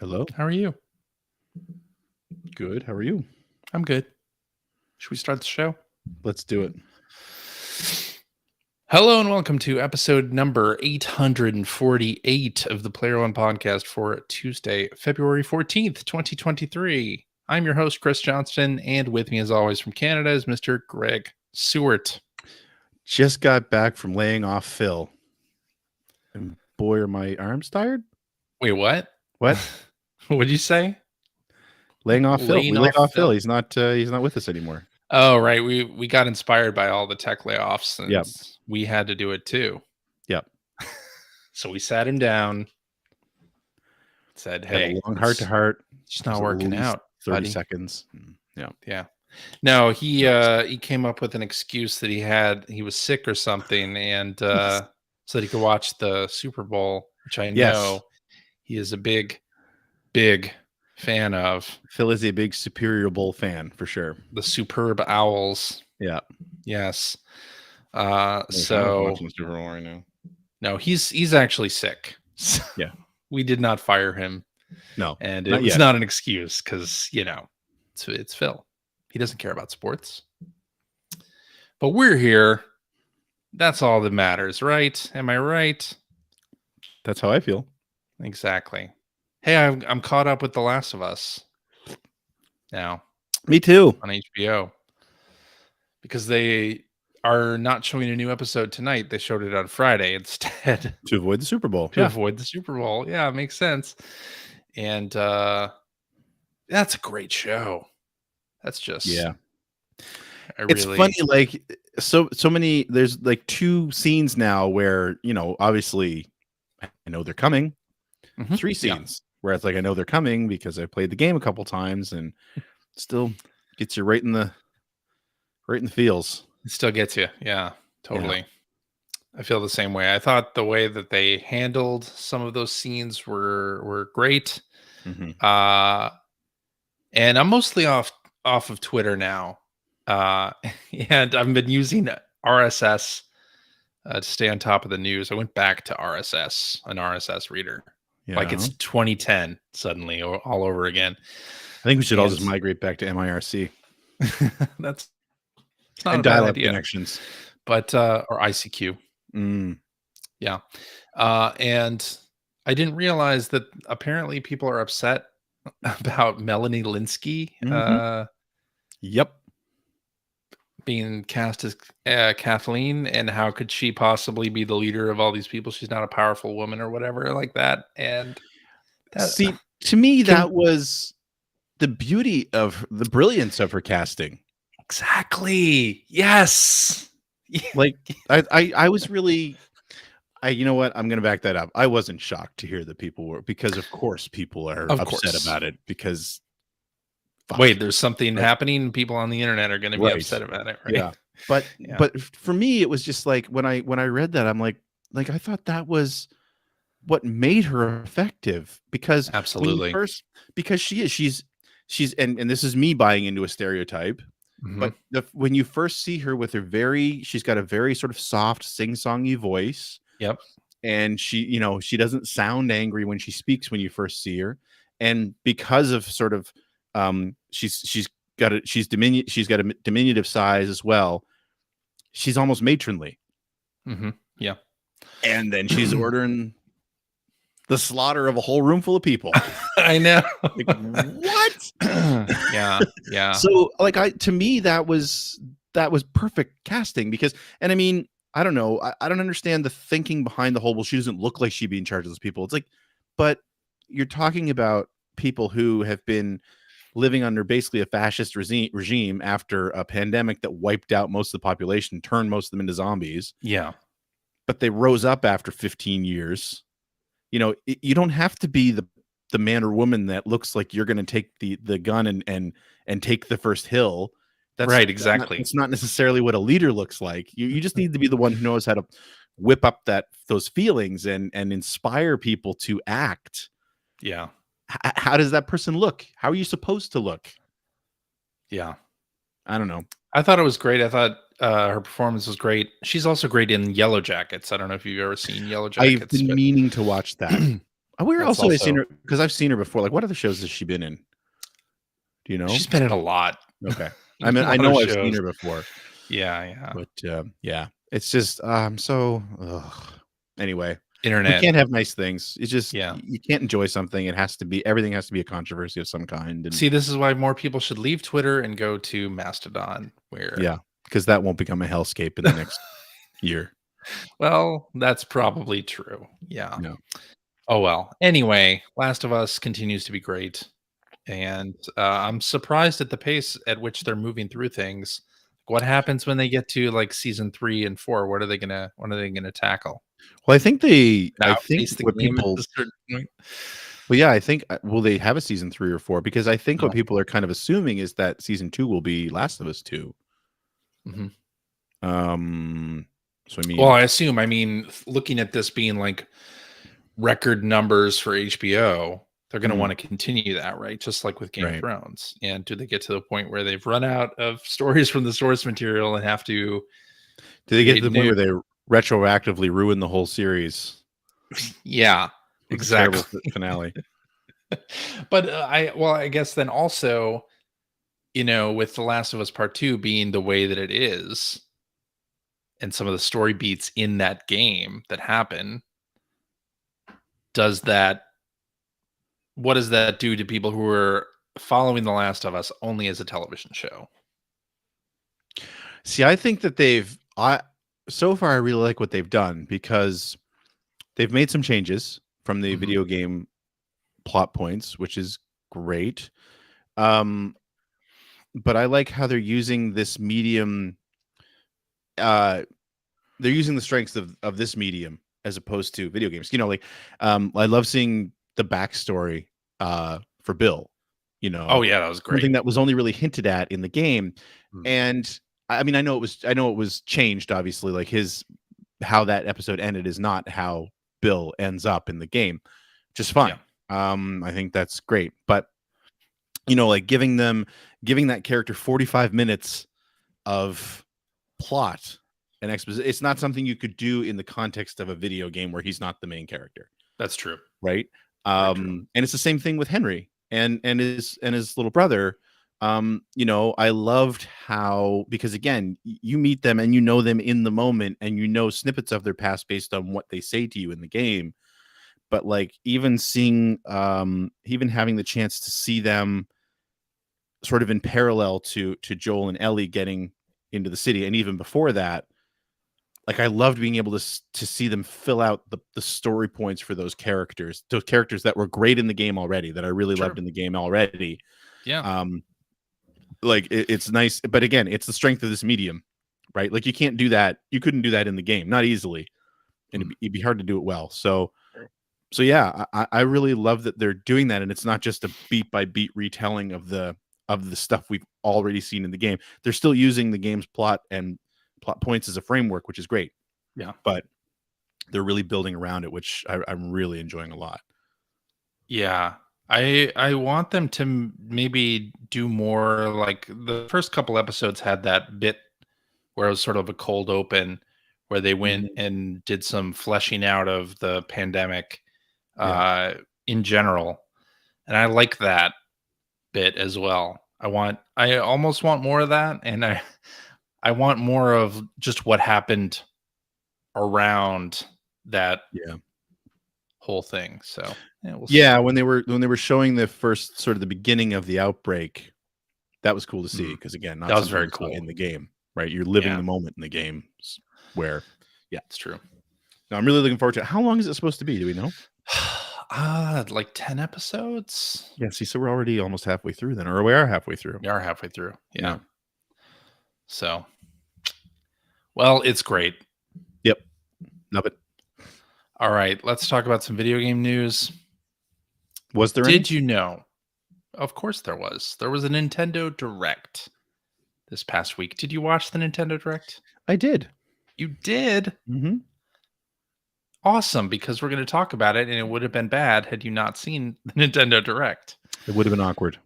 Hello. How are you? Good. How are you? I'm good. Should we start the show? Let's do it. Hello and welcome to episode number 848 of the Player One podcast for Tuesday, February 14th, 2023. I'm your host, Chris Johnston, and with me as always from Canada is Mr. Greg Seward. Just got back from laying off Phil. And boy, are my arms tired. Wait, what? What? What did you say? Laying off Phil. Laying We laid off off Phil. Phil. He's not with us anymore. Oh, right. We got inspired by all the tech layoffs and Yep. we had to do it too. Yep. So we sat him down, said, Had hey, a long heart to heart. it's just not working out. 30 buddy. seconds. Yeah. Yeah. No, he came up with an excuse that he was sick or something, and so that he could watch the Super Bowl, which I Yes. know he is a big fan of. Phil is a big Superior Bowl fan for sure. The Superb Owls. Yeah. Yes. So watching Super Bowl right now. No, he's actually sick. Yeah. We did not fire him. No. And it not was yet. not an excuse because, it's Phil. He doesn't care about sports. But we're here. That's all that matters, right? Am I right? That's how I feel. Exactly. Hey, I'm caught up with The Last of Us now Me too. on HBO. Because they are not showing a new episode tonight. They showed it on Friday instead. To avoid the Super Bowl. To avoid the Super Bowl. Yeah, it makes sense. And that's a great show. That's just It's funny, like so many. There's like two scenes now where obviously I know they're coming. Mhm. 3 scenes where it's like I know they're coming because I played the game a couple times and still gets you right in the feels. It still gets you. Yeah, totally. I feel the same way. I thought the way that they handled some of those scenes were great. Mhm. And I'm mostly off of Twitter now. And I've been using RSS to stay on top of the news. I went back to an RSS reader. Yeah. Like it's 2010 suddenly all over again. I think we should all just migrate back to MIRC. That's not and a bad dial-up idea. connections. But or ICQ. Yeah. And I didn't realize that apparently people are upset about Melanie Linsky Yep. being cast as Kathleen, and how could she possibly be the leader of all these people? She's not a powerful woman or whatever like that. And see, to me, that was the beauty of the brilliance of her casting. Exactly. Yes. Like I was really, you know what? I'm going to back that up. I wasn't shocked to hear that people were, because of course people are upset about it because. Wait, there's something happening. People on the internet are going to be upset about it, right? Yeah. But for me, it was just like when I read that, I'm like I thought that was what made her effective, because absolutely because she's and this is me buying into a stereotype. Mm-hmm. But when you first see her with she's got a very sort of soft sing-songy voice. Yep. And she doesn't sound angry when she speaks when you first see her. And because of sort of she's got a diminutive size as well. She's almost matronly. Mm-hmm. Yeah. And then she's ordering the slaughter of a whole room full of people. I know. Like, what? Yeah. So to me, that was perfect casting, because, and I mean, I don't know. I don't understand the thinking behind the whole, well, she doesn't look like she'd be in charge of those people. It's like, but you're talking about people who have been living under basically a fascist regime after a pandemic that wiped out most of the population, turned most of them into zombies. Yeah. But they rose up after 15 years. You don't have to be the man or woman that looks like you're going to take the gun and take the first hill. That's right. Exactly. It's not necessarily what a leader looks like. You just need to be the one who knows how to whip up those feelings and inspire people to act. Yeah. How does that person look? How are you supposed to look? Yeah. I don't know. I thought it was great. I thought her performance was great. She's also great in Yellow Jackets. I don't know if you've ever seen Yellow Jackets. I've been meaning to watch that. Where That's else have I seen also- her? Because I've seen her before. Like, what other shows has she been in? Do you know? She's been in a lot. Okay. A I mean, I lot know of I've seen shows. her before, Yeah. but yeah, it's just so. Anyway, we Internet. can't have nice things. It's just Yeah. you can't enjoy something. It has to be everything has to be a controversy of some kind. And See, this is why more people should leave Twitter and go to Mastodon, where yeah, because that won't become a hellscape in the next year. well, that's probably true. Yeah. No. Oh well. Anyway, Last of Us continues to be great, and I'm surprised at the pace at which they're moving through things. What happens when they get to like season 3 and 4? What are they gonna tackle? Well, I think Outpace the what game at people. a certain point. Well, yeah, I think will they have a season 3 or 4? Because I think No. what people are kind of assuming is that season 2 will be Last of Us 2. Mhm. So I mean, Well, I mean, looking at this being like record numbers for HBO, they're going to Mhm. want to continue that, right? Just like with Game of Right. Thrones. And do they get to the point where they've run out of stories from the source material and have to do they get to create the point new? where they retroactively ruin the whole series Yeah, with a terrible exactly. finale? But I guess then also, with The Last of Us Part 2 being the way that it is, and some of the story beats in that game that happen, what does that do to people who are following The Last of Us only as a television show? See, I think that so far I really like what they've done because they've made some changes from the Mhm. video game plot points, which is great. But I like how they're using this medium. They're using the strengths of this medium as opposed to video games. I love seeing the backstory for Bill. Oh yeah, that was great. Something that was only really hinted at in the game. Mm. And I mean, I know it was changed, obviously, like how that episode ended is not how Bill ends up in the game, which is fine. I think that's great. But like giving that character 45 minutes of plot and exposition, it's not something you could do in the context of a video game where he's not the main character. That's true. Right. Very true. And it's the same thing with Henry and his little brother. I loved how, because again, you meet them and you know them in the moment and you know snippets of their past based on what they say to you in the game. But like even having the chance to see them sort of in parallel to Joel and Ellie getting into the city, and even before that, like I loved being able to see them fill out the story points for those characters that were great in the game already, that I really loved in the game already. Yeah. Like it's nice, but again, it's the strength of this medium, right? Like you couldn't do that in the game, not easily, and it'd be hard to do it well. So yeah, I really love that they're doing that, and it's not just a beat by beat retelling of the stuff we've already seen in the game. They're still using the game's plot and plot points as a framework, which is great. Yeah. But they're really building around it, which I'm really enjoying a lot. Yeah. I want them to maybe do more. Like the first couple episodes had that bit where it was sort of a cold open where they went and did some fleshing out of the pandemic in general. And I like that bit as well. I almost want more of that. And I want more of just what happened around that whole thing. So we'll see. When they were showing the first sort of the beginning of the outbreak, that was cool to see, because again, that was very cool in the game, right? You're living the moment in the game where it's true. No, I'm really looking forward to it. How long is it supposed to be? Do we know? Like 10 episodes. Yeah, see, so we're already almost halfway through then, or we are halfway through. We are halfway through. Yeah. So, well, it's great. Yep. Love it. All right, let's talk about some video game news. Was there Did you know? Of course there was. There was a Nintendo Direct this past week. Did you watch the Nintendo Direct? I did. You did? Mm-hmm. Awesome, because we're going to talk about it, and it would have been bad had you not seen the Nintendo Direct. It would have been awkward.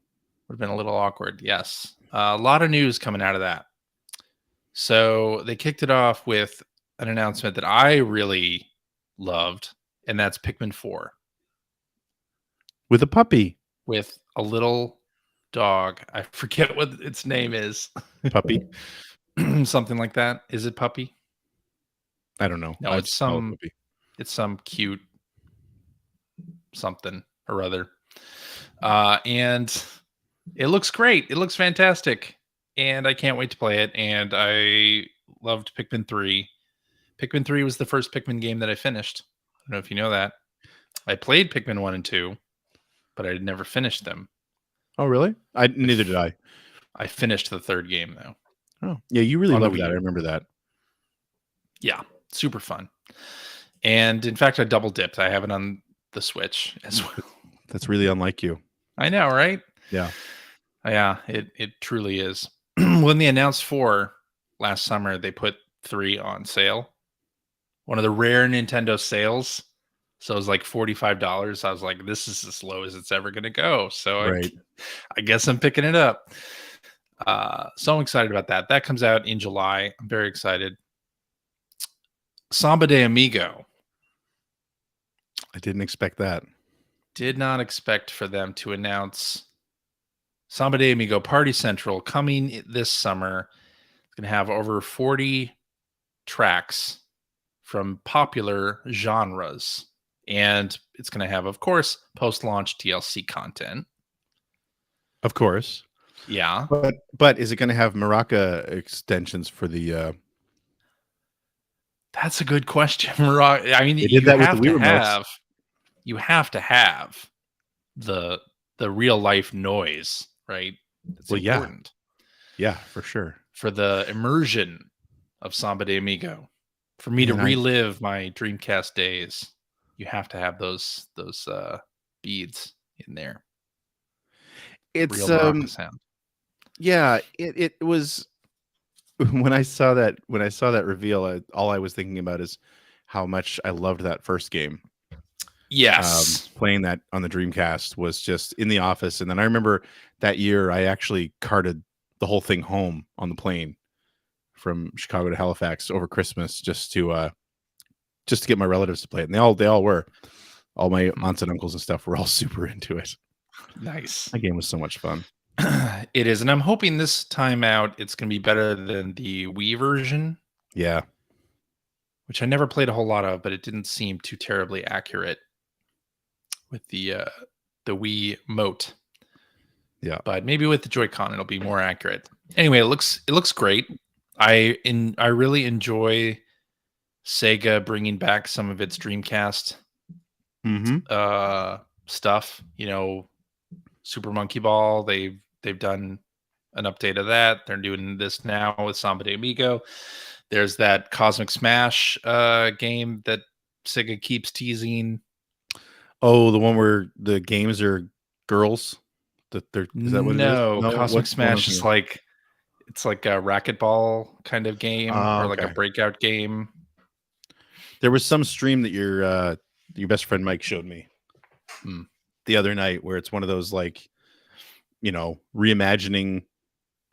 Would have been a little awkward, yes. A lot of news coming out of that. So they kicked it off with an announcement that I really loved, and that's Pikmin 4. with a puppy. with a little dog. I forget what its name is. Puppy. Something like that. Is it Puppy? I don't know. No, I'd it's call it some puppy. it's some cute something or other. And it looks great. It looks fantastic. And I can't wait to play it. And I loved Pikmin 3. Pikmin 3 was the first Pikmin game that I finished. I don't know if you know that. I played Pikmin 1 and 2, but I had never finished them. Oh, really? Neither did I. I finished the third game, though. Oh, yeah. You really On the loved Wii that. I U. remember that. Yeah, super fun. And in fact, I double dipped. I have it on the Switch as well. That's really unlike you. I know, right? Yeah. Yeah, it truly is. When they announced 4 last summer, they put 3 on sale. One of the rare Nintendo sales. So it was like $45. I was like, this is as low as it's ever going to go. So Right. I guess I'm picking it up. So I'm excited about that. That comes out in July. I'm very excited. Samba de Amigo. I didn't expect that. Did not expect for them to announce Samba de Amigo Party Central coming this summer. It's going to have over 40 tracks from popular genres. And it's going to have, of course, post-launch DLC content. Of course. Yeah. But is it going to have Maraca extensions for the That's a good question. I mean, They did that with the Wii remotes. You have to have the real life noise, right? It's Well, yeah. important. Yeah, for sure. For the immersion of Samba de Amigo. For me to Man, relive my Dreamcast days, you have to have those beads in there. It's Real Maraca sound. yeah, it was when I saw that reveal, all I was thinking about is how much I loved that first game. Yes. Playing that on the Dreamcast was just in the office. And then I remember that year I actually carted the whole thing home on the plane from Chicago to Halifax over Christmas just to get my relatives to play it. And they all were. All my aunts and uncles and stuff were all super into it. Nice. That game was so much fun. It is. And I'm hoping this time out it's going to be better than the Wii version. Yeah. Which I never played a whole lot of, but it didn't seem too terribly accurate with the Wii Mote. Yeah. But maybe with the Joy-Con it'll be more accurate. Anyway, it looks great. I really enjoy Sega bringing back some of its Dreamcast stuff. You know, Super Monkey Ball. They've done an update of that. They're doing this now with Samba de Amigo. There's that Cosmic Smash game that Sega keeps teasing. Oh, the one where the games are girls. Is that what it is? No, Cosmic Smash is like it's like a racquetball kind of game or like a breakout game. There was some stream that your best friend Mike showed me the other night where it's one of those like, you know, reimagining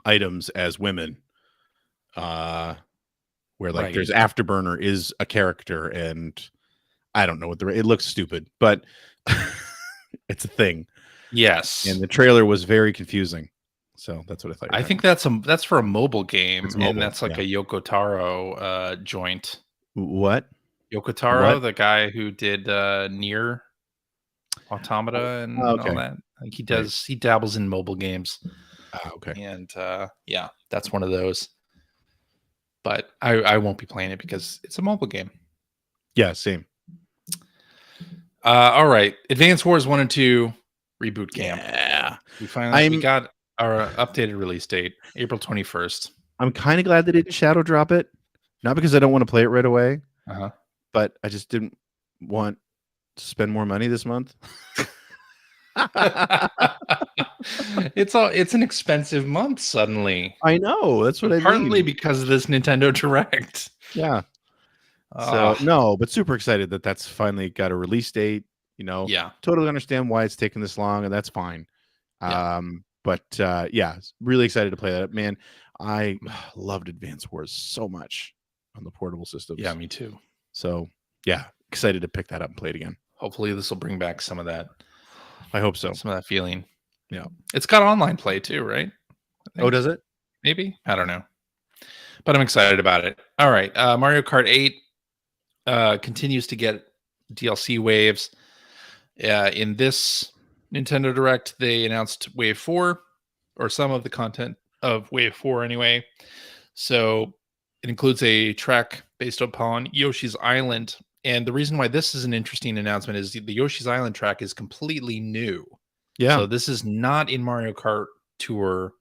items as women. Where like there's Afterburner is a character and I don't know what it looks stupid, but it's a thing. Yes. And the trailer was very confusing. So that's what I thought. I think that's for a mobile game, and that's like yeah. a Yoko joint. What? Yoko Taro, the guy who did Nier Automata and all that. Like he dabbles in mobile games. Okay. And yeah, that's one of those. But I won't be playing it because it's a mobile game. Yeah, same. All right. Advance Wars 1 and 2 Reboot Camp. Yeah. We got our updated release date, April 21st. I'm kind of glad they didn't shadow drop it. Not because I don't want to play it right away, but I just didn't want to spend more money this month. It's an expensive month suddenly. I know. That's what I mean. Partly because of this Nintendo Direct. Yeah. So no, but super excited that that's finally got a release date. You know, totally understand why it's taking this long, and that's fine. But yeah, really excited to play that. Man, I loved Advance Wars so much on the portable systems. Yeah, me too. So yeah, excited to pick that up and play it again. Hopefully this will bring back some of that I hope so. Some of that feeling. Yeah. It's got online play too, right? Oh, does it? Maybe. I don't know. But I'm excited about it. All right. Mario Kart 8 continues to get DLC waves. In this Nintendo Direct, they announced Wave 4, or some of the content of Wave 4 anyway. So it includes a track based upon Yoshi's Island. And the reason why this is an interesting announcement is the Yoshi's Island track is completely new. Yeah. So this is not in Mario Kart Tour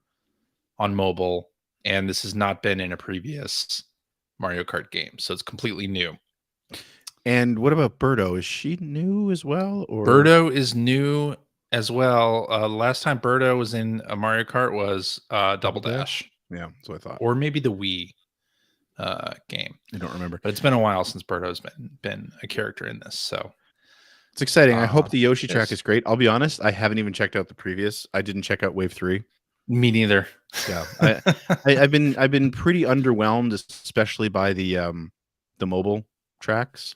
on mobile, and this has not been in a previous Mario Kart game. So it's completely new. And what about Birdo? Is she new as well? Or Birdo is new as well. Last time Birdo was in a Mario Kart was Double Dash. Yeah, that's what I thought. Or maybe the Wii game. I don't remember. But it's been a while since Birdo's been a character in this. So it's exciting. I hope the Yoshi track is great. I'll be honest, I haven't even checked out the previous. I didn't check out Wave 3. Me neither. Yeah. I've been pretty underwhelmed, especially by the mobile tracks.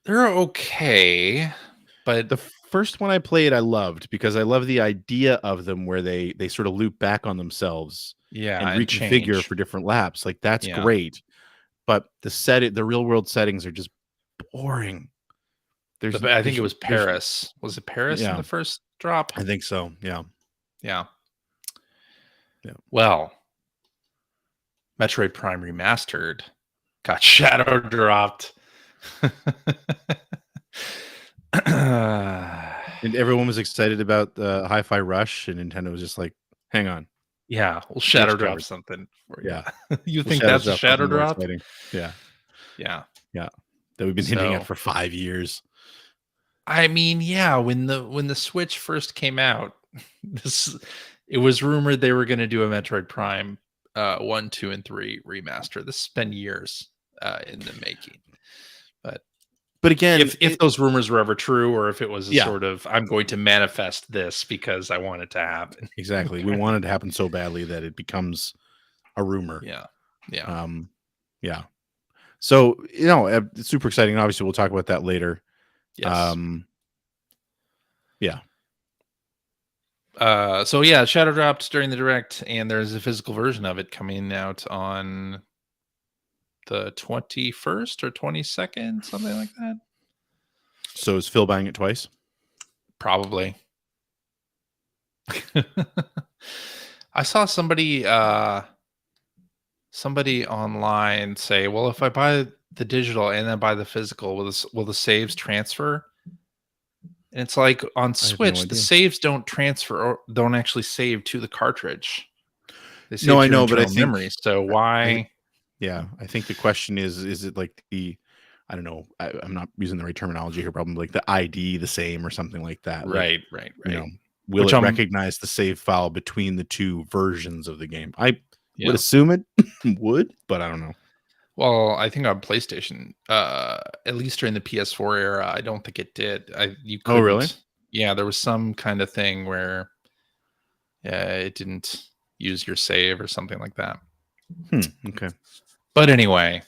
They're okay, but the first one I played I loved because I love the idea of them where they sort of loop back on themselves and reconfigure change for different laps. Like that's great. But the real world settings are just boring. I think it was Paris. Was it Paris in the first drop? I think so. Yeah. Yeah. Well, Metroid Prime Remastered got shadow dropped. And everyone was excited about the Hi-Fi Rush, and Nintendo was just like, "Hang on, yeah, we'll shadow drop something for you." Yeah, you think that's a shadow drop? Yeah, yeah. That we've been hinting at for 5 years. I mean, yeah, when the Switch first came out, it was rumored they were going to do a Metroid Prime 1, 2, and 3 remaster. This has been years in the making. But again, if those rumors were ever true, or if it was a sort of, I'm going to manifest this because I want it to happen. Exactly. We want it to happen so badly that it becomes a rumor. Yeah. Yeah. So, it's super exciting. Obviously, we'll talk about that later. Yes. Yeah. Shadow dropped during the Direct, and there's a physical version of it coming out on the 21st or 22nd, something like that. So is Phil buying it twice? Probably. I saw somebody online say, well, if I buy the digital and then buy the physical, will the saves transfer? And it's like on Switch, the saves don't transfer or don't actually save to the cartridge. They save I know, but I think memory. So why? I think the question is it like I don't know. I'm not using the right terminology here. Probably like the ID the same or something like that. Right. Will it recognize the save file between the two versions of the game? I would assume it would, but I don't know. Well, I think on PlayStation, at least during the PS4 era, I don't think it did. Oh, really? Yeah, there was some kind of thing where it didn't use your save or something like that. Okay. But anyway,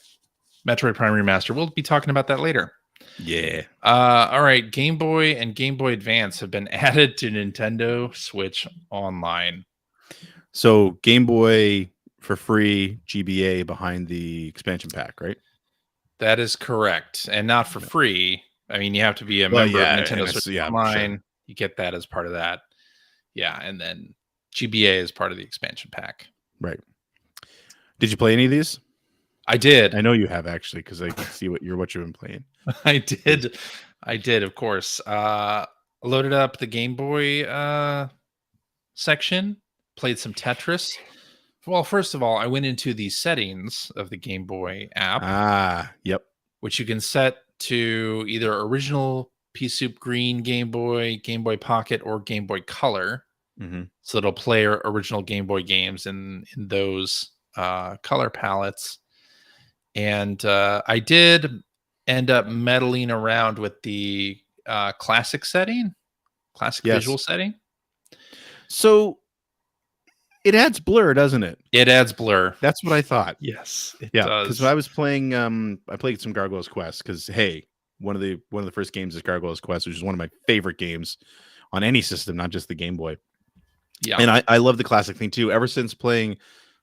Metroid Prime Remaster. We'll be talking about that later. Yeah. All right. Game Boy and Game Boy Advance have been added to Nintendo Switch Online. So Game Boy for free, GBA behind the expansion pack, right? That is correct. And not for free. I mean, you have to be a member of Nintendo Switch Online. Sure. You get that as part of that. Yeah. And then GBA is part of the expansion pack. Right. Did you play any of these? I did. I know you have, actually, because I can see what you've been playing. I did, of course. Loaded up the Game Boy section, played some Tetris. Well, first of all, I went into the settings of the Game Boy app. Yep. Which you can set to either original Pea Soup Green Game Boy Pocket, or Game Boy Color. Mm-hmm. So it'll play original Game Boy games in those color palettes. And I did end up meddling around with the classic visual setting. So it adds blur, doesn't it? It adds blur. That's what I thought. Yes, it does. Because I was playing, I played some Gargoyle's Quest because, hey, one of the first games is Gargoyle's Quest, which is one of my favorite games on any system, not just the Game Boy. Yeah. And I love the classic thing too. Ever since playing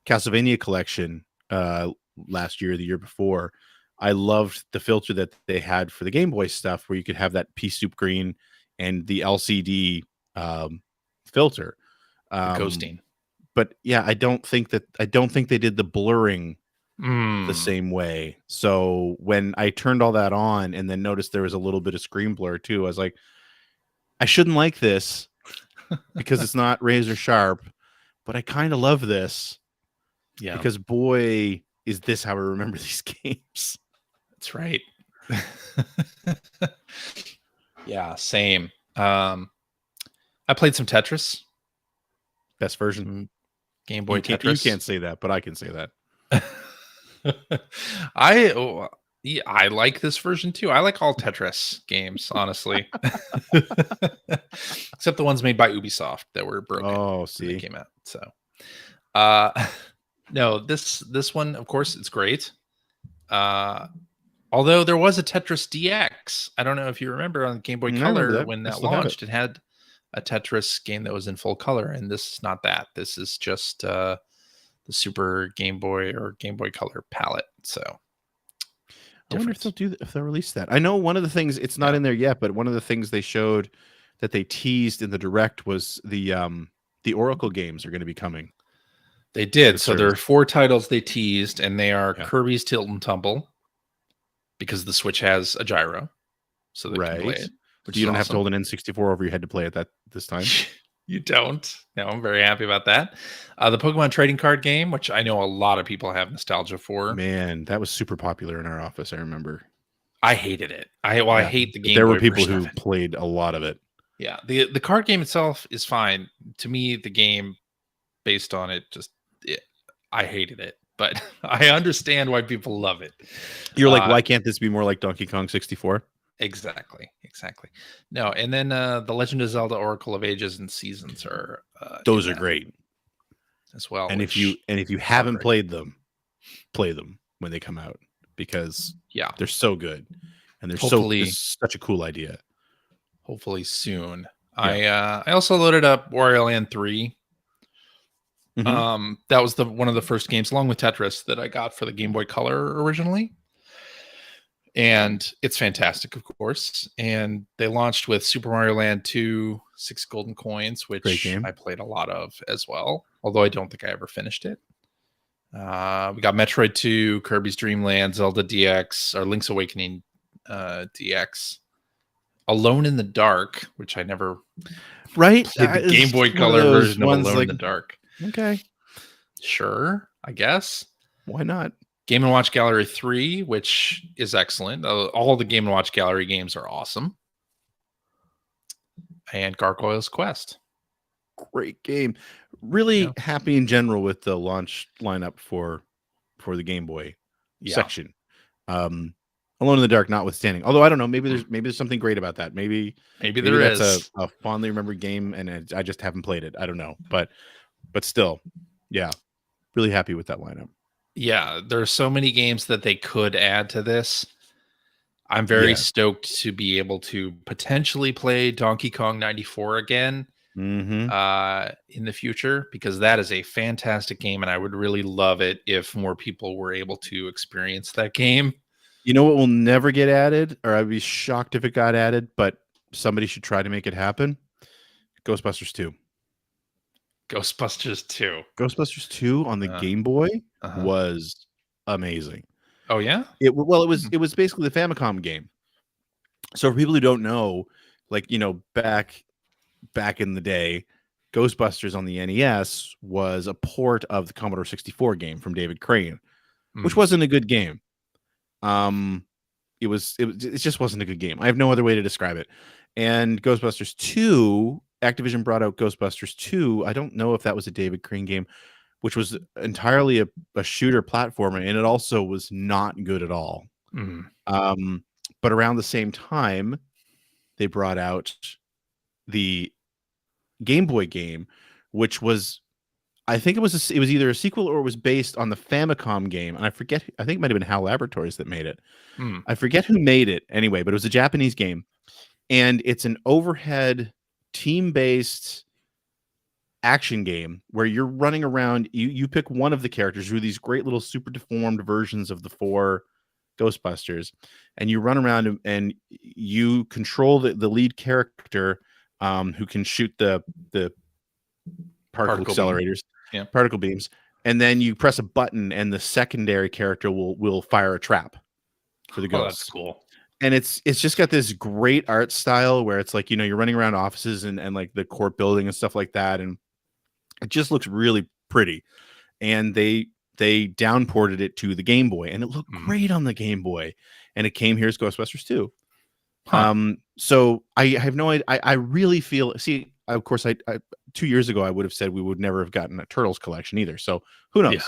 Castlevania Collection last year, the year before, I loved the filter that they had for the Game Boy stuff, where you could have that pea soup green and the LCD filter. Ghosting. But yeah, I don't think they did the blurring the same way. So when I turned all that on and then noticed there was a little bit of screen blur too, I was like, I shouldn't like this because it's not razor sharp, but I kind of love this. Yeah. Because boy, is this how I remember these games. That's right. Yeah, same. I played some Tetris. Best version. Game Boy Tetris. You can't say that, but I can say that. I like this version too. I like all Tetris games, honestly. Except the ones made by Ubisoft that were broken. Oh, when see, they came out. So no, this one, of course, it's great. Although there was a Tetris DX. I don't know if you remember on Game Boy Color when that launched, it had a Tetris game that was in full color, and this is not that. This is just the Super Game Boy or Game Boy Color palette. So I wonder if they'll release that. I know one of the things, it's not in there yet, but one of the things they showed that they teased in the Direct was the Oracle games are going to be coming. They did. So there are 4 titles they teased, and they are Kirby's Tilt and Tumble, because the Switch has a gyro, so they can play it. But you don't have to hold an N64 over your head to play it this time. You don't. No, I'm very happy about that. The Pokemon trading card game, which I know a lot of people have nostalgia for. Man, that was super popular in our office. I remember. I hated it. I hate the game. There were people who played a lot of it. Yeah, the card game itself is fine. To me, the game based on it, I hated it. But I understand why people love it. You're like, why can't this be more like Donkey Kong 64? Exactly. No, and then the Legend of Zelda Oracle of Ages and Seasons are those are great as well. And if you haven't played them, play them when they come out, because they're so good, and they're such a cool idea. Hopefully soon. Yeah. I also loaded up Wario Land 3. That was one of the first games, along with Tetris, that I got for the Game Boy Color originally. And it's fantastic, of course. And they launched with Super Mario Land 2, 6 Golden Coins, which I played a lot of as well, although I don't think I ever finished it. We got Metroid 2, Kirby's Dream Land, Zelda DX, or Link's Awakening DX. Alone in the Dark, which I never played the Game Boy Color version of Alone in the Dark. Okay. Sure, I guess. Why not? Game & Watch Gallery 3, which is excellent. All the Game & Watch Gallery games are awesome. And Gargoyle's Quest. Great game. Really happy in general with the launch lineup for the Game Boy section. Alone in the Dark notwithstanding. Although I don't know, maybe there's something great about that. Maybe there is. That's a fondly remembered game, and I just haven't played it. I don't know. But still, really happy with that lineup. Yeah, there are so many games that they could add to this. I'm very stoked to be able to potentially play Donkey Kong 94 again in the future, because that is a fantastic game, and I would really love it if more people were able to experience that game. You know what will never get added, or I'd be shocked if it got added, but somebody should try to make it happen? Ghostbusters 2. Ghostbusters 2 on the Game Boy was amazing. Oh yeah? It was basically the Famicom game. So for people who don't know, back in the day, Ghostbusters on the NES was a port of the Commodore 64 game from David Crane, which wasn't a good game. It just wasn't a good game. I have no other way to describe it. And Ghostbusters 2, Activision brought out Ghostbusters 2. I don't know if that was a David Crane game, which was entirely a shooter platformer, and it also was not good at all. But around the same time, they brought out the Game Boy game, which was, I think it was either a sequel or it was based on the Famicom game, and I forget. I think it might have been HAL Laboratories that made it. I forget who made it anyway, but it was a Japanese game, and it's an overhead team-based action game where you're running around. You pick one of the characters who are these great little super deformed versions of the 4 Ghostbusters, and you run around and you control the lead character, who can shoot the particle accelerators, particle beams, and then you press a button and the secondary character will fire a trap for the ghosts. That's cool. And it's just got this great art style where it's like, you're running around offices and like the court building and stuff like that, and it just looks really pretty. And they downported it to the Game Boy, and it looked great on the Game Boy. And it came here as Ghostbusters 2. So I have no idea. I really feel. See, of course, I 2 years ago I would have said we would never have gotten a Turtles collection either. So who knows? Yeah.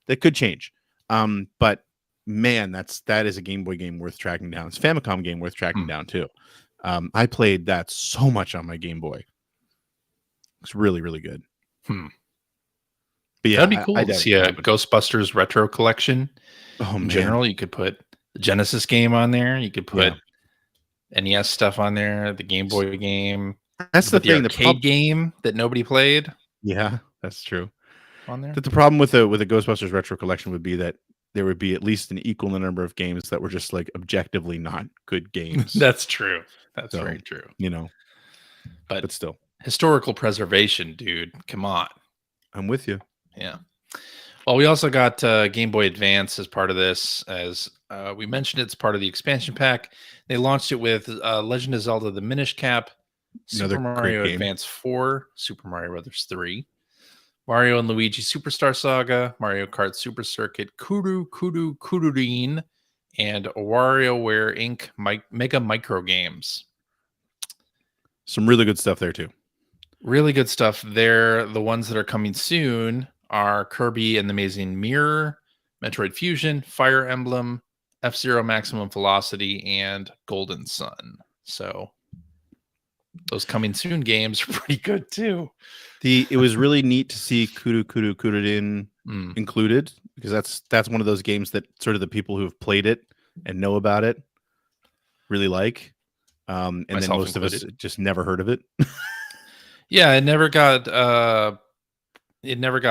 That could change. But man, that is a Game Boy game worth tracking down. It's a Famicom game worth tracking down too. I played that so much on my Game Boy. It's really, really good. But yeah, that'd be cool to see a Ghostbusters retro collection. In general, you could put the Genesis game on there. You could put NES stuff on there. The Game Boy game. That's the thing. The arcade game that nobody played. Yeah, that's true. On there. But the problem with a Ghostbusters retro collection would be that there would be at least an equal number of games that were just like objectively not good games. That's true. That's very true. But still, historical preservation, dude. Come on. I'm with you. Yeah. Well, we also got Game Boy Advance as part of this. As we mentioned, it's part of the expansion pack. They launched it with Legend of Zelda: The Minish Cap, Super Mario Advance 4, Super Mario Brothers 3, Mario and Luigi Superstar Saga, Mario Kart Super Circuit, Kudurine, and WarioWare Inc. Mega Micro Games. Some really good stuff there too. Really good stuff there. The ones that are coming soon are Kirby and the Amazing Mirror, Metroid Fusion, Fire Emblem, F-Zero Maximum Velocity, and Golden Sun. So those coming soon games are pretty good too. It was really neat to see Kudurine included, because that's one of those games that sort of the people who have played it and know about it really like. And then most of us just never heard of it. Yeah, it never got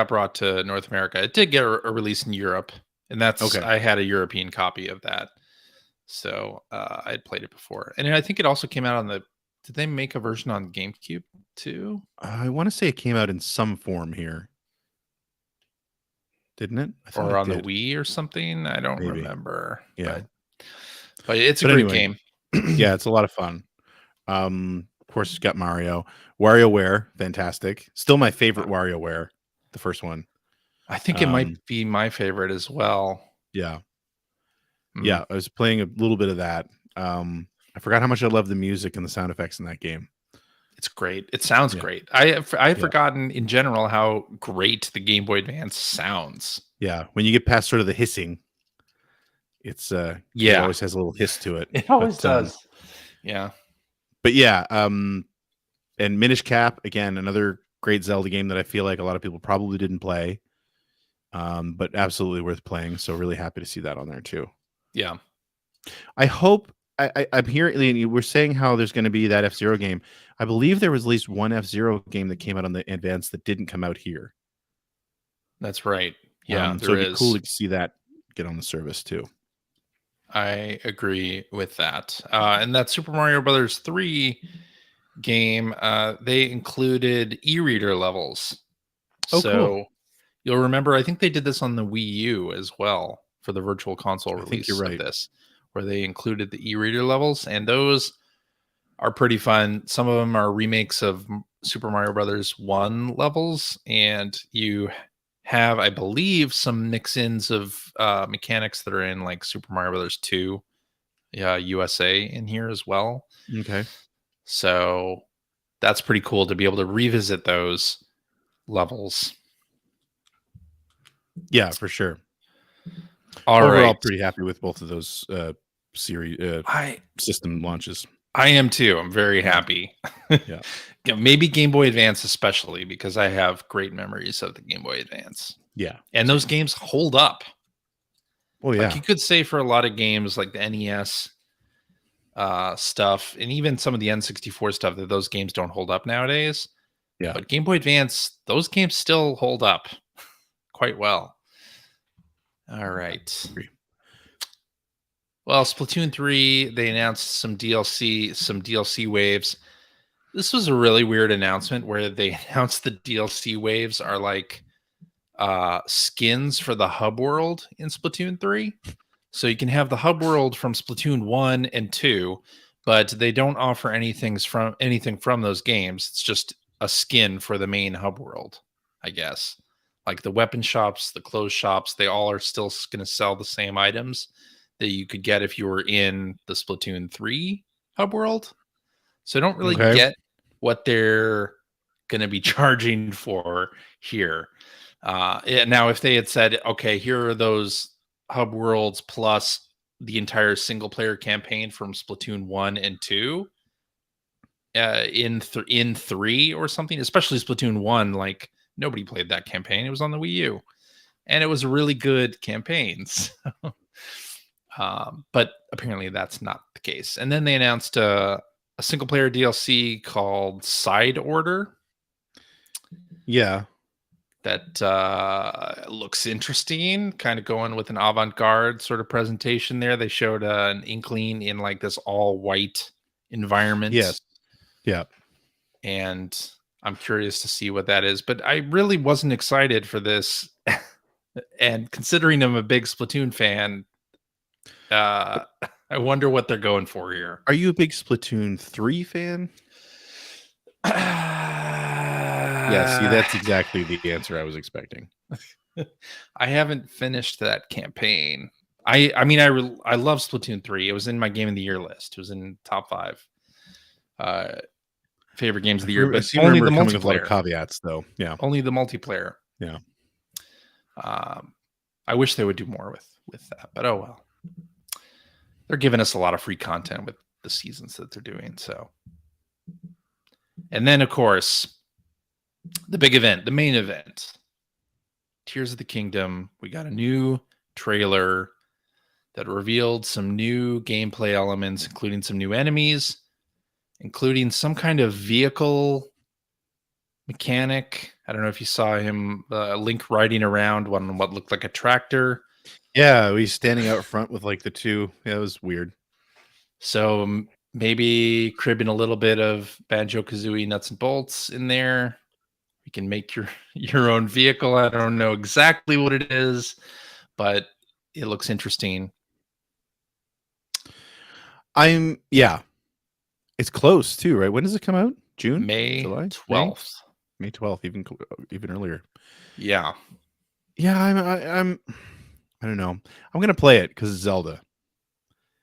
brought to North America. It did get a release in Europe, and that's okay. I had a European copy of that, so I had played it before. And I think it also came out on the. Did they make a version on GameCube too? I want to say it came out in some form here, didn't it? Or on the Wii or something. I don't remember. Yeah, but it's a great game. Yeah, it's a lot of fun. Of course, it's got Mario. WarioWare, fantastic. Still my favorite WarioWare, the first one. I think it might be my favorite as well. Yeah. Yeah, I was playing a little bit of that. I forgot how much I love the music and the sound effects in that game. It's great. It sounds great. I had forgotten in general how great the Game Boy Advance sounds. Yeah, when you get past sort of the hissing, it's it always has a little hiss to it. It always does. Yeah. But yeah, and Minish Cap, again, another great Zelda game that I feel like a lot of people probably didn't play, but absolutely worth playing. So really happy to see that on there too. Yeah. I hope I'm hearing we're saying how there's going to be that F-Zero game. I believe there was at least one F-Zero game that came out on the Advance that didn't come out here. That's right. Yeah, so it'd be cool to see that get on the service too. I agree with that. And that Super Mario Brothers 3 game, they included e-reader levels. Oh, so cool. You'll remember, I think they did this on the Wii U as well for the Virtual Console release. I think you're right. Of this, where they included the e-reader levels, and those are pretty fun. Some of them are remakes of Super Mario Brothers 1 levels, and you have, I believe, some mix-ins of mechanics that are in like Super Mario Brothers 2 USA in here as well. Okay. So that's pretty cool to be able to revisit those levels. Yeah, for sure. Overall, pretty happy with both of those series system launches. I am too. I'm very happy. Yeah. Maybe Game Boy Advance especially, because I have great memories of the Game Boy Advance. Yeah. And those games hold up. Oh, yeah. Like you could say for a lot of games like the NES, stuff, and even some of the N64 stuff, that those games don't hold up nowadays. Yeah. But Game Boy Advance, those games still hold up quite well. All right. Agree. Well, Splatoon 3, they announced some DLC waves. This was a really weird announcement where they announced the DLC waves are like skins for the hub world in Splatoon 3. So you can have the hub world from Splatoon 1 and 2, but they don't offer anything from those games. It's just a skin for the main hub world, I guess. Like the weapon shops, the clothes shops, they all are still going to sell the same items that you could get if you were in the Splatoon 3 hub world. So I don't really get what they're going to be charging for here. Now, if they had said, okay, here are those hub worlds plus the entire single player campaign from Splatoon 1 and 2 in 3 or something, especially Splatoon 1, like nobody played that campaign. It was on the Wii U and it was a really good campaign. So, but apparently that's not the case. And then they announced a single player DLC called Side Order. Yeah. That looks interesting, kind of going with an avant-garde sort of presentation there. They showed an inkling in like this all white environment. Yes. Yeah. And I'm curious to see what that is, but I really wasn't excited for this. And considering I'm a big Splatoon fan, I wonder what they're going for here. Are you a big Splatoon 3 fan? Yeah, see, that's exactly the answer I was expecting. I haven't finished that campaign. I mean, I love Splatoon 3. It was in my game of the year list. It was in top 5 favorite games of the year. But only the multiplayer. With a lot of caveats, though. Yeah, only the multiplayer. Yeah. I wish they would do more with that, but oh well. They're giving us a lot of free content with the seasons that they're doing. So, and then of course, the big event, the main event, Tears of the Kingdom. We got a new trailer that revealed some new gameplay elements, including some new enemies, including some kind of vehicle mechanic. I don't know if you saw him, Link riding around on what looked like a tractor. Yeah, he's standing out front with like the two. Yeah, it was weird. So maybe cribbing a little bit of Banjo-Kazooie nuts and bolts in there. You can make your own vehicle. I don't know exactly what it is, but it looks interesting. It's close too, right? When does it come out? June? May July? 12th. May 12th, even earlier. Yeah. Yeah, I don't know. I'm going to play it because it's Zelda.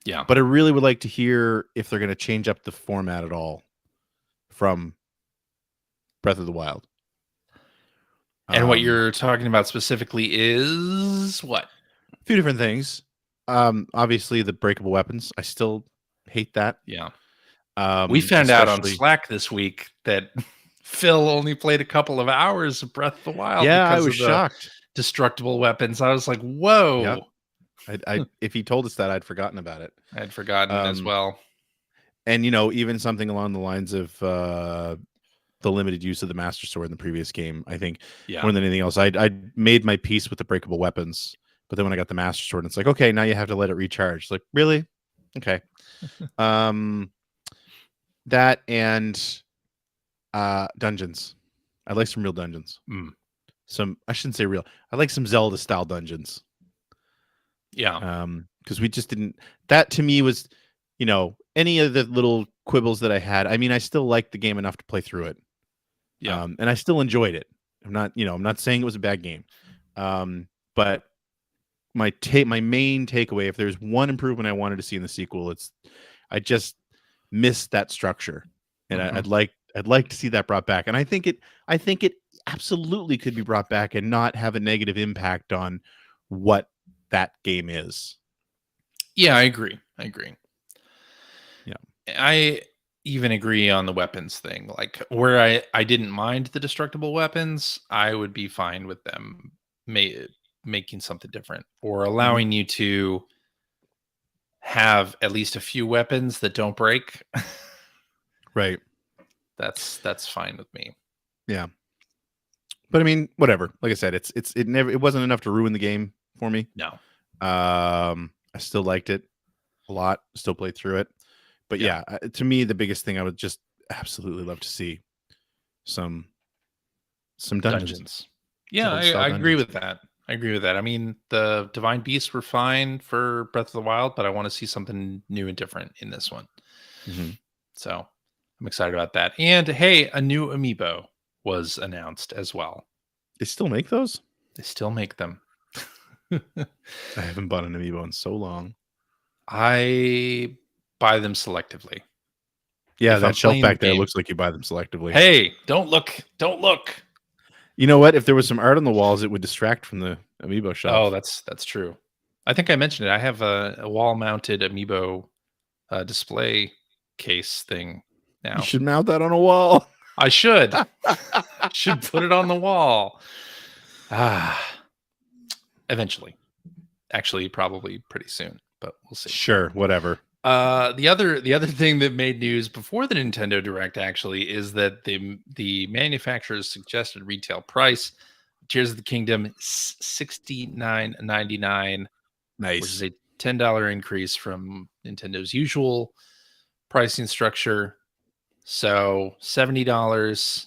Yeah. But I really would like to hear if they're going to change up the format at all from Breath of the Wild. And what you're talking about specifically is what? A few different things. Obviously, the breakable weapons. I still hate that. Yeah. We found out on Slack this week that Phil only played a couple of hours of Breath of the Wild. Yeah, I was shocked. Destructible weapons. I was like, whoa. Yep. I if he told us that, I'd forgotten about it. I'd forgotten as well. And, even something along the lines of the limited use of the Master Sword in the previous game, I think more than anything else, I made my peace with the breakable weapons. But then when I got the Master Sword, it's like, okay, now you have to let it recharge. Like, really? Okay. That and dungeons. I like some real dungeons. I shouldn't say real. I like some Zelda style dungeons. Yeah. Because we just didn't. That to me was, any of the little quibbles that I had. I mean, I still liked the game enough to play through it. Yeah. And I still enjoyed it. I'm not saying it was a bad game. But my main takeaway, if there's one improvement I wanted to see in the sequel, I just missed that structure, and I'd like to see that brought back. And I think it absolutely could be brought back and not have a negative impact on what that game is. Yeah, I agree. Yeah, I even agree on the weapons thing. Like where I didn't mind the destructible weapons, I would be fine with them making something different or allowing you to have at least a few weapons that don't break, Right. that's fine with me. Yeah. But I mean, whatever. Like I said, it wasn't enough to ruin the game for me. No. I still liked it a lot. Still played through it. But Yeah. to me, the biggest thing I would just absolutely love to see some dungeons. Yeah, Old style I agree dungeons. with that. I agree with that. I mean, the Divine Beasts were fine for Breath of the Wild, but I want to see something new and different in this one. Mm-hmm. So I'm excited about that. And hey, a new amiibo was announced as well. They still make those? They still make them. I haven't bought an amiibo in so long. I buy them selectively. Yeah, If that I'm shelf playing back the there game. looks like you buy them selectively. Hey, don't look. Don't look. You know what? If there was some art on the walls, it would distract from the amiibo shelf. Oh, that's true. I think I mentioned it. I have a wall-mounted amiibo display case thing now. You should mount that on a wall. I should. Should put it on the wall. Eventually. Actually, probably pretty soon, but we'll see. Sure, whatever. The other thing that made news before the Nintendo Direct actually is that the manufacturer's suggested retail price, Tears of the Kingdom, $69.99, Nice. which is a $10 increase from Nintendo's usual pricing structure. So $70,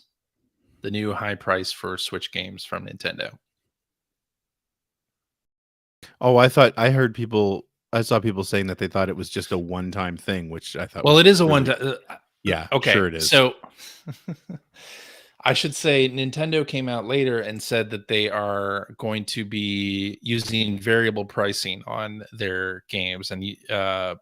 the new high price for Switch games from Nintendo. Oh, I saw people saying that they thought it was just a one-time thing, which I thought. Well, was it is a really, one-time. Yeah, okay, sure it is. So I should say Nintendo came out later and said that they are going to be using variable pricing on their games and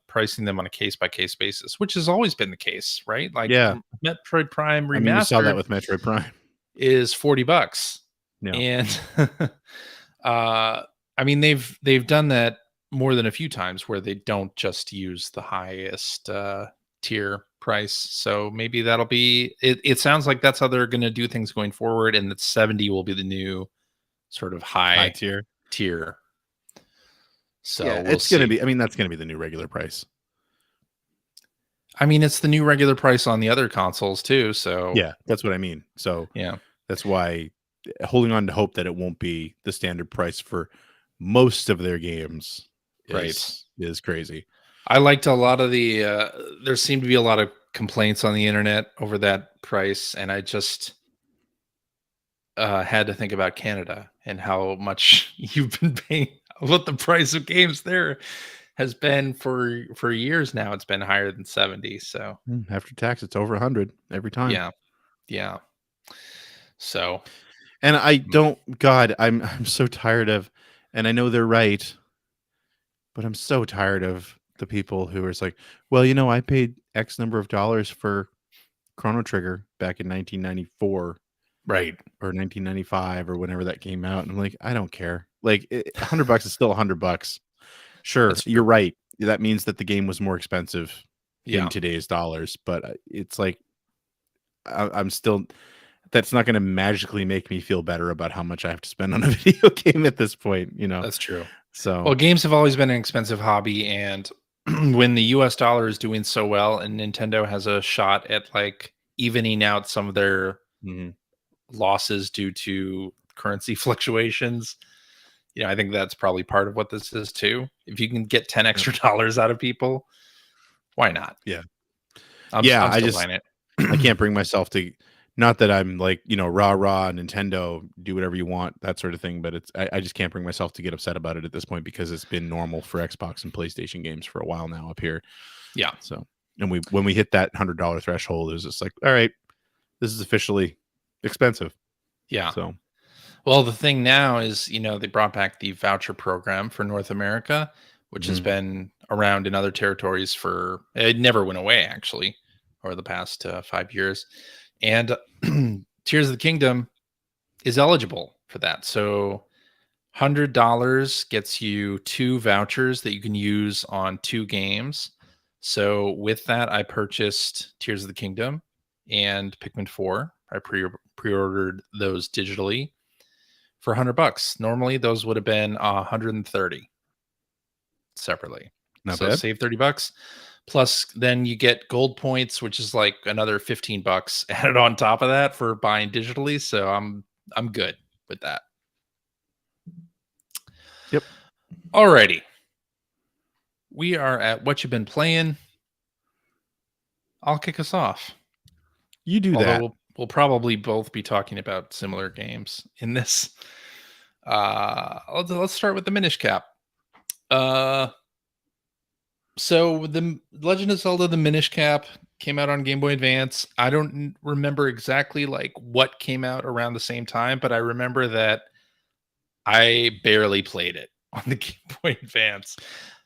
pricing them on a case-by-case basis, which has always been the case, right? Like Yeah. Metroid Prime Remastered. I mean, we saw that with Metroid Prime. Is $40. Yeah. And I mean, they've done that more than a few times where they don't just use the highest tier price. So maybe that'll be it. It sounds like that's how they're going to do things going forward, and that 70 will be the new sort of high tier. So yeah, it's going to be. I mean, that's going to be the new regular price. I mean, it's the new regular price on the other consoles too. So yeah, that's what I mean. So yeah, that's why holding on to hope that it won't be the standard price for most of their games is crazy. I liked a lot of the there seemed to be a lot of complaints on the internet over that price, and I just had to think about Canada and how much you've been paying, what the price of games there has been for years now. It's been higher than 70. So after tax, it's over 100 every time. Yeah. So, and I'm so tired of, and I know they're right, but I'm so tired of the people who are like, well, I paid X number of dollars for Chrono Trigger back in 1994, right, or 1995, or whenever that came out, and I'm like, I don't care. Like, $100 is still $100. Sure, you're right. That means that the game was more expensive in today's dollars, but it's like I'm still. That's not going to magically make me feel better about how much I have to spend on a video game at this point. That's true. So, well, games have always been an expensive hobby, and when the US dollar is doing so well and Nintendo has a shot at like evening out some of their losses due to currency fluctuations, I think that's probably part of what this is too. If you can get 10 extra dollars out of people, why not? Yeah. I'm still buying it. I can't bring myself to, not that I'm like, rah, Nintendo, do whatever you want, that sort of thing. But I just can't bring myself to get upset about it at this point, because it's been normal for Xbox and PlayStation games for a while now up here. Yeah. So, and when we hit that $100 threshold, it was just like, all right, this is officially expensive. Yeah. So, well, the thing now is, they brought back the voucher program for North America, which has been around in other territories it never went away actually over the past 5 years. And Tears of the Kingdom is eligible for that. So $100 gets you 2 vouchers that you can use on 2 games. So with that, I purchased Tears of the Kingdom and Pikmin 4. I pre-ordered those digitally for $100. Normally, those would have been $130 separately. Not So bad. save $30. Plus, then you get gold points, which is like another $15 added on top of that for buying digitally. So I'm good with that. Yep. Alrighty. We are at what you've been playing. I'll kick us off. You do Although that. we'll probably both be talking about similar games in this. Let's start with the Minish Cap. So the Legend of Zelda: The Minish Cap came out on Game Boy Advance. I don't remember exactly like what came out around the same time, but I remember that I barely played it on the Game Boy Advance.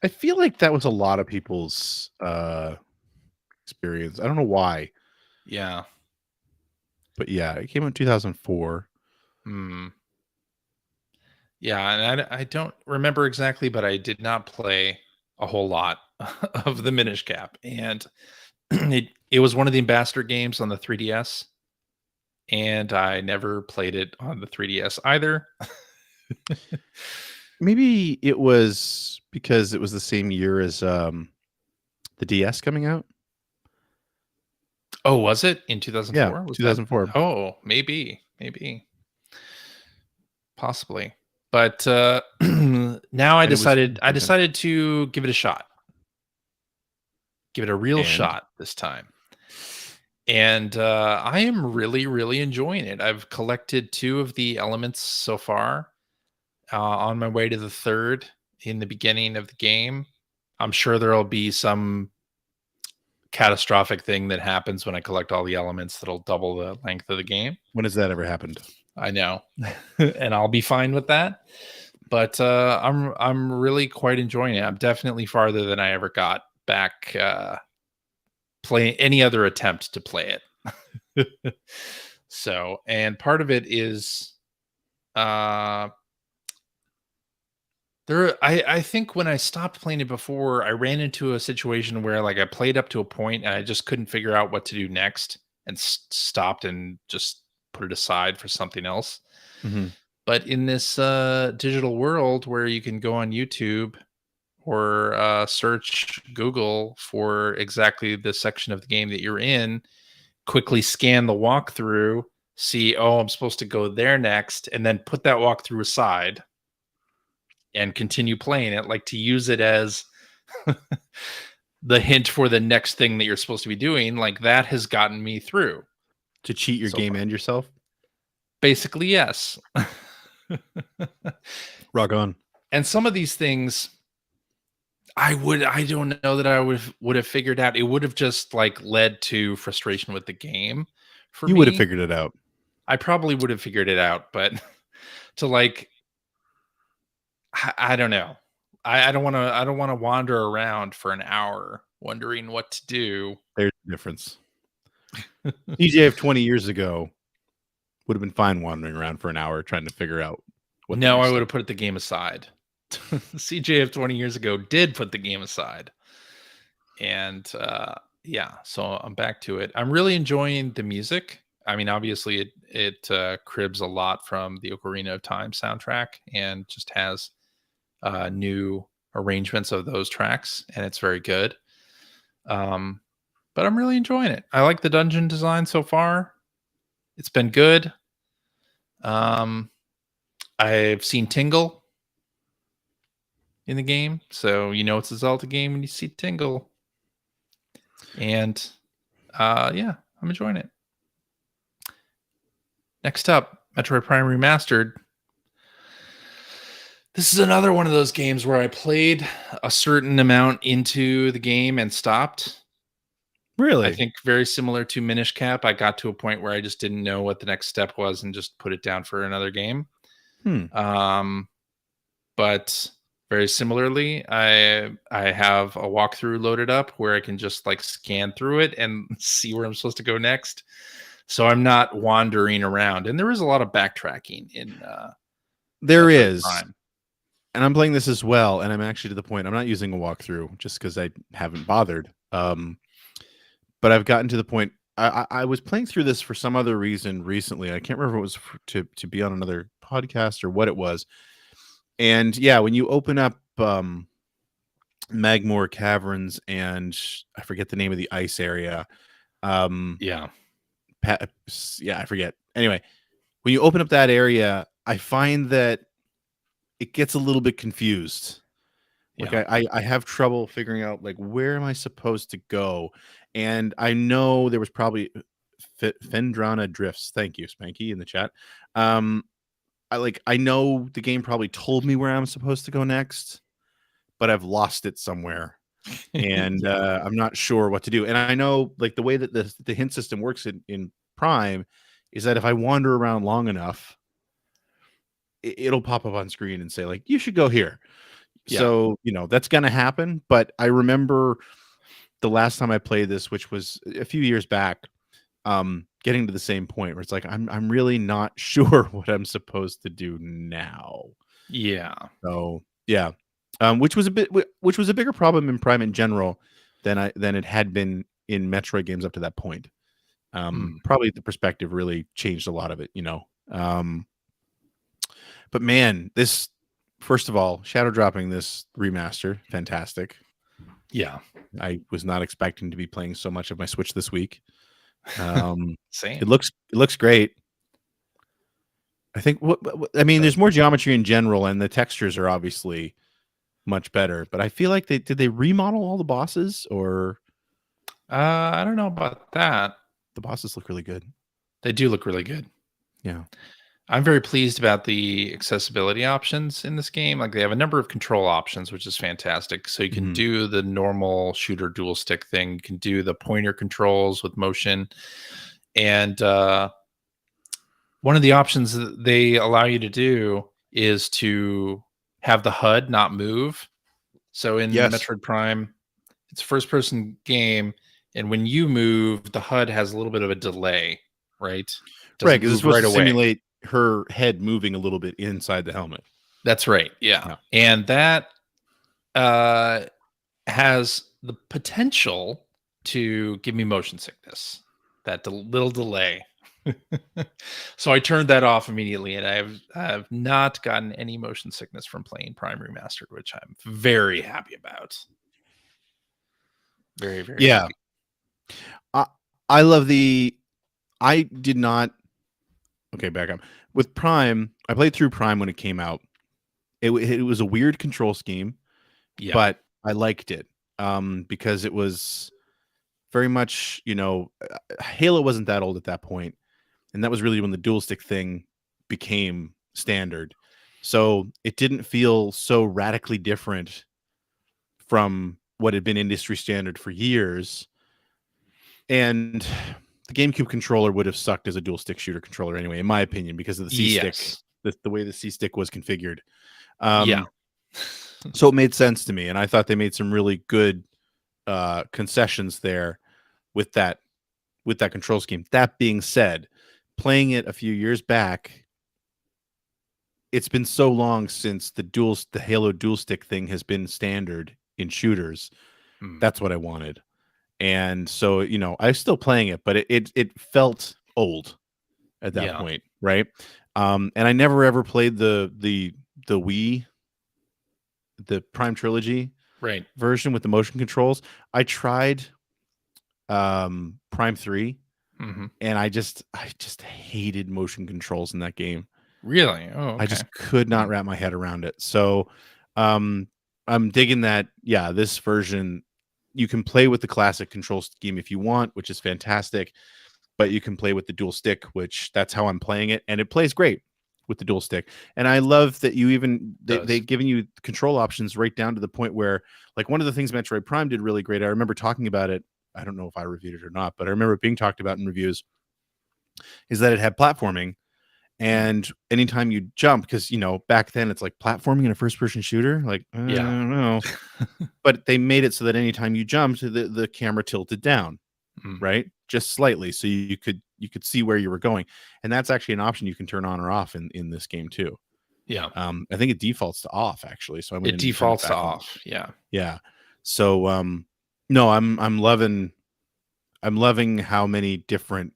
I feel like that was a lot of people's experience. I don't know why, Yeah. but yeah, it came out in 2004. Hmm. Yeah, and I don't remember exactly, but I did not play a whole lot of the Minish Cap, and it was one of the ambassador games on the 3DS, and I never played it on the 3DS either. Maybe it was because it was the same year as the DS coming out. Oh, was it in Yeah, 2004? Was that? 2004. Oh, maybe, possibly. But now I And it was decided to give it a shot. Give it a real And? shot this time. And I am really, really enjoying it. I've collected 2 of the elements so far. On my way to the 3rd in the beginning of the game. I'm sure there'll be some catastrophic thing that happens when I collect all the elements that'll double the length of the game. When has that ever happened? I know. And I'll be fine with that. But I'm really quite enjoying it. I'm definitely farther than I ever got back playing any other attempt to play it. So, and part of it is I think when I stopped playing it before, I ran into a situation where like I played up to a point and I just couldn't figure out what to do next and stopped and just put it aside for something else. Mm-hmm. But in this digital world where you can go on YouTube or search Google for exactly the section of the game that you're in, quickly scan the walkthrough, see, oh, I'm supposed to go there next, and then put that walkthrough aside and continue playing it, like to use it as the hint for the next thing that you're supposed to be doing. Like that has gotten me through. To cheat your So game far. and yourself? Basically, yes. Rock on. And some of these things I don't know that I would have figured out. It would have just like led to frustration with the game for You me. would have figured it out. I probably would have figured it out, but to like I don't know. I don't want to wander around for an hour wondering what to do. There's a difference. DJ of 20 years ago would have been fine wandering around for an hour trying to figure out what. No, I would have put the game aside. CJ of 20 years ago did put the game aside. And yeah, so I'm back to it. I'm really enjoying the music. I mean, obviously it cribs a lot from the Ocarina of Time soundtrack and just has new arrangements of those tracks, and it's very good. But I'm really enjoying it. I like the dungeon design so far. It's been good. I've seen Tingle in the game, so you know it's a Zelda game when you see Tingle. And yeah, I'm enjoying it. Next up, Metroid Prime Remastered. This is another one of those games where I played a certain amount into the game and stopped. Really? I think very similar to Minish Cap, I got to a point where I just didn't know what the next step was and just put it down for another game. But very similarly, I have a walkthrough loaded up where I can just like scan through it and see where I'm supposed to go next. So I'm not wandering around. And there is a lot of backtracking in there Metroid is. Prime. And I'm playing this as well, and I'm actually to the point I'm not using a walkthrough just because I haven't bothered. But I've gotten to the point. I was playing through this for some other reason recently. I can't remember if it was to be on another podcast or what it was. And yeah, when you open up Magmore Caverns, and I forget the name of the ice area. Yeah. Yeah, I forget. Anyway, when you open up that area, I find that it gets a little bit confused. Like Yeah. I have trouble figuring out like where am I supposed to go, and I know there was probably Fendrana drifts. Thank you, Spanky, in the chat. I know the game probably told me where I'm supposed to go next, but I've lost it somewhere, and I'm not sure what to do. And I know like the way that the hint system works in Prime is that if I wander around long enough, it'll pop up on screen and say like you should go here. Yeah. So, that's going to happen. But I remember the last time I played this, which was a few years back, getting to the same point where it's like, I'm really not sure what I'm supposed to do now. Yeah. So yeah. Which was a bigger problem in Prime in general than it had been in Metroid games up to that point. Probably the perspective really changed a lot of it, but man, this, first of all, shadow dropping this remaster, fantastic. Yeah. I was not expecting to be playing so much of my Switch this week. Same. It looks great. I think there's more geometry in general, and the textures are obviously much better. But I feel like did they remodel all the bosses, or I don't know about that. the bosses look really good. They do look really good. Yeah. I'm very pleased about the accessibility options in this game. Like they have a number of control options, which is fantastic. So you can do the normal shooter dual stick thing. You can do the pointer controls with motion. And one of the options that they allow you to do is to have the HUD not move. So in Metroid Prime, it's a first person game. And when you move, the HUD has a little bit of a delay, right? Right, because it's supposed to simulate her head moving a little bit inside the helmet. That's right. Yeah. And that has the potential to give me motion sickness, that little delay. So I turned that off immediately, and I have not gotten any motion sickness from playing Prime Remastered, which I'm very happy about. Very, very happy. I love I did not. Okay, back up. With Prime, I played through Prime when it came out. It was a weird control scheme, but I liked it because it was very much, Halo wasn't that old at that point, and that was really when the dual stick thing became standard. So it didn't feel so radically different from what had been industry standard for years. And the GameCube controller would have sucked as a dual stick shooter controller anyway, in my opinion, because of the C-stick, the way the C-stick was configured. So it made sense to me, and I thought they made some really good concessions there with that control scheme. That being said, playing it a few years back, it's been so long since the Halo dual stick thing has been standard in shooters. That's what I wanted. And so, I was still playing it, but it felt old at that point, right? And I never ever played the Wii, the Prime Trilogy version with the motion controls. I tried Prime 3, and I just hated motion controls in that game. Really? Oh, okay. I just could not wrap my head around it. So I'm digging that. Yeah, this version, you can play with the classic control scheme if you want, which is fantastic, but you can play with the dual stick, which that's how I'm playing it, and it plays great with the dual stick. And I love that they've given you control options right down to the point where, like, one of the things Metroid Prime did really great, I remember talking about it, I don't know if I reviewed it or not, but I remember it being talked about in reviews, is that it had platforming. And anytime you jump, because back then it's like platforming in a first-person shooter, like I don't know, but they made it so that anytime you jumped, the camera tilted down, right, just slightly, so you could see where you were going, and that's actually an option you can turn on or off in this game too. I think it defaults to off actually, so it defaults to off. Yeah. So no, I'm loving how many different,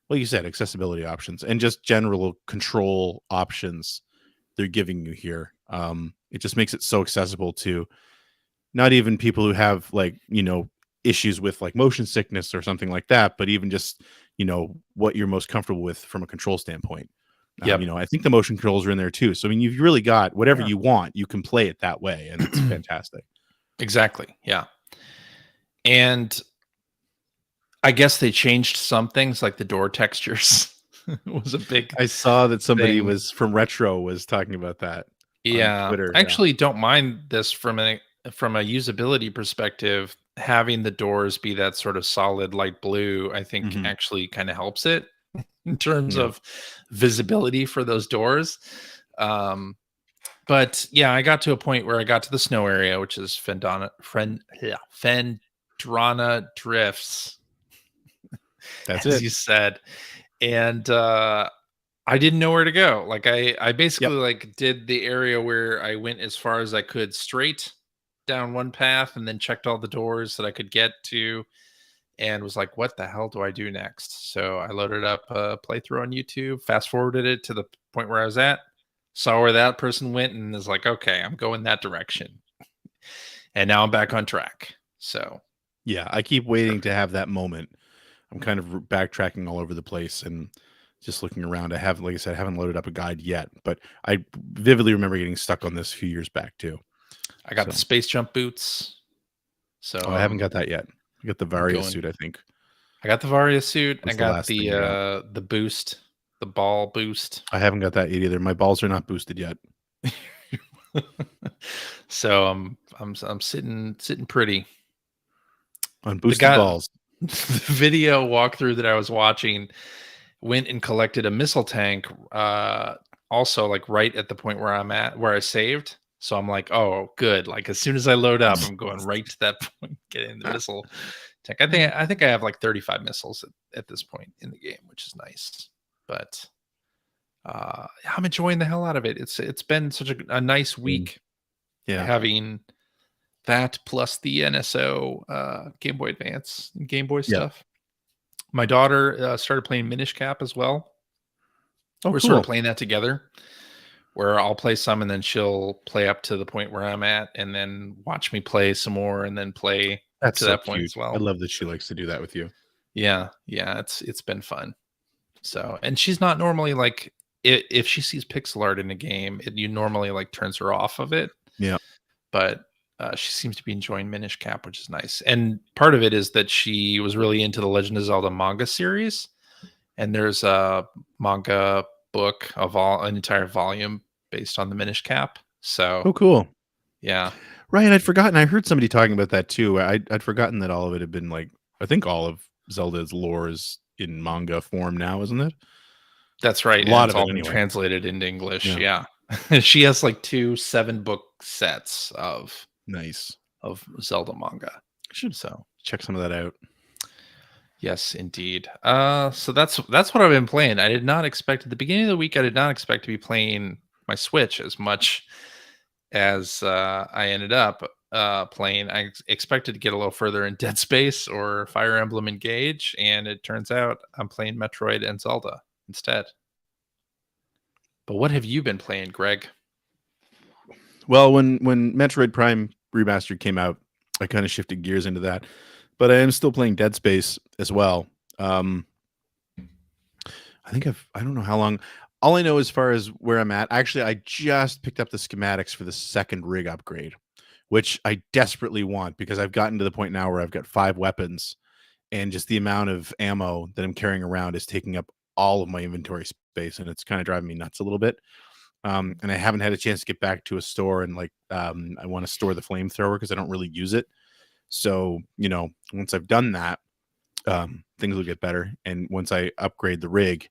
like you said, accessibility options and just general control options they're giving you here. It just makes it so accessible to not even people who have like, issues with like motion sickness or something like that, but even just, what you're most comfortable with from a control standpoint. Yep. I think the motion controls are in there too. So, I mean, you've really got whatever Yeah. you want, you can play it that way. And it's fantastic. Exactly. Yeah. And I guess they changed some things like the door textures was a big I saw that somebody thing. was from Retro was talking about that on Yeah. Twitter. I actually don't mind this from a usability perspective. Having the doors be that sort of solid light blue, I think Mhm. actually kind of helps it in terms Yeah. of visibility for those doors. But yeah, I got to a point where I got to the snow area, which is Fendrana Drifts, That's as it. you said. And I didn't know where to go. Like I basically Yep. like did the area where I went as far as I could straight down one path and then checked all the doors that I could get to and was like, what the hell do I do next? So I loaded up a playthrough on YouTube, fast forwarded it to the point where I was at, saw where that person went, and was like, okay, I'm going that direction. And now I'm back on track. So Yeah. I keep waiting to have that moment. I'm kind of backtracking all over the place and just looking around. I haven't, like I said, I haven't loaded up a guide yet, but I vividly remember getting stuck on this a few years back too. I got the So, space jump boots. So I haven't got that yet. I got the Varia going. suit, I think. I got the Varia suit. I Was the got last thing I got. the boost, the ball boost. I haven't got that yet either. My balls are not boosted yet. So I'm sitting pretty. On The boosted guy, balls. the video walkthrough that I was watching went and collected a missile tank. Also, like right at the point where I'm at, where I saved. So I'm like, oh, good. Like as soon as I load up, I'm going right to that point, getting the missile tank. I think I have like 35 missiles at this point in the game, which is nice. But I'm enjoying the hell out of it. It's been such a nice week Yeah. having that plus the NSO Game Boy Advance and Game Boy stuff. My daughter started playing Minish Cap as well. Oh, We're cool. sort of playing that together, where I'll play some and then she'll play up to the point where I'm at, and then watch me play some more, and then play That's to so that point cute. as well. I love that she likes to do that with you. Yeah, it's been fun. So, and she's not normally like if she sees pixel art in a game, you normally like turns her off of it. Yeah. But she seems to be enjoying Minish Cap, which is nice. And part of it is that she was really into the Legend of Zelda manga series, and there's a manga book of an entire volume based on the Minish Cap. So, Oh, cool. yeah, Right. I'd forgotten. I heard somebody talking about that too. I'd forgotten that all of it had been like, I think all of Zelda's lore is in manga form now, isn't it? that's right. A lot It's of it all been anyway. translated into English. Yeah. Yeah. She has like 2 7-book sets of Nice. Zelda manga. I should So check some of that out. yes, indeed. So that's what I've been playing. I did not expect at the beginning of the week. I did not expect to be playing my Switch as much as I ended up playing. I expected to get a little further in Dead Space or Fire Emblem Engage, and it turns out I'm playing Metroid and Zelda instead. But what have you been playing, Greg? Well, when Metroid Prime Remastered came out, I kind of shifted gears into that, but I am still playing Dead Space as well. I think I don't know how long. All I know as far as where I'm at, actually, I just picked up the schematics for the second rig upgrade, which I desperately want because I've gotten to the point now where I've got 5 weapons, and just the amount of ammo that I'm carrying around is taking up all of my inventory space, and it's kind of driving me nuts a little bit. And I haven't had a chance to get back to a store, and like I want to store the flamethrower because I don't really use it. So once I've done that, things will get better. And once I upgrade the rig,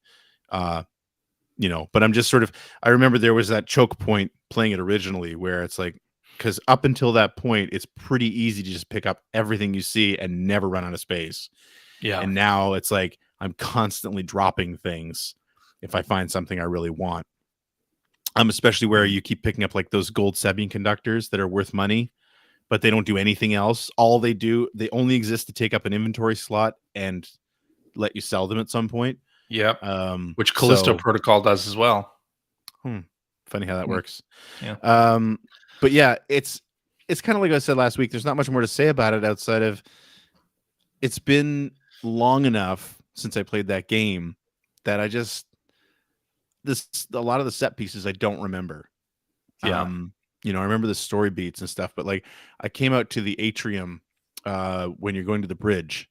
but I'm just sort of, I remember there was that choke point playing it originally where it's like, because up until that point, it's pretty easy to just pick up everything you see and never run out of space. Yeah. And now it's like I'm constantly dropping things if I find something I really want. Especially where you keep picking up like those gold semiconductors that are worth money, but they don't do anything else. All they do, they only exist to take up an inventory slot and let you sell them at some point. Yep. Which Callisto Protocol does as well. Funny how that works. Yeah. But yeah, it's it's kind of like I said last week. There's not much more to say about it outside of it's been long enough since I played that game that I just a lot of the set pieces I don't remember. Yeah. You know, I remember the story beats and stuff, but like I came out to the atrium when you're going to the bridge,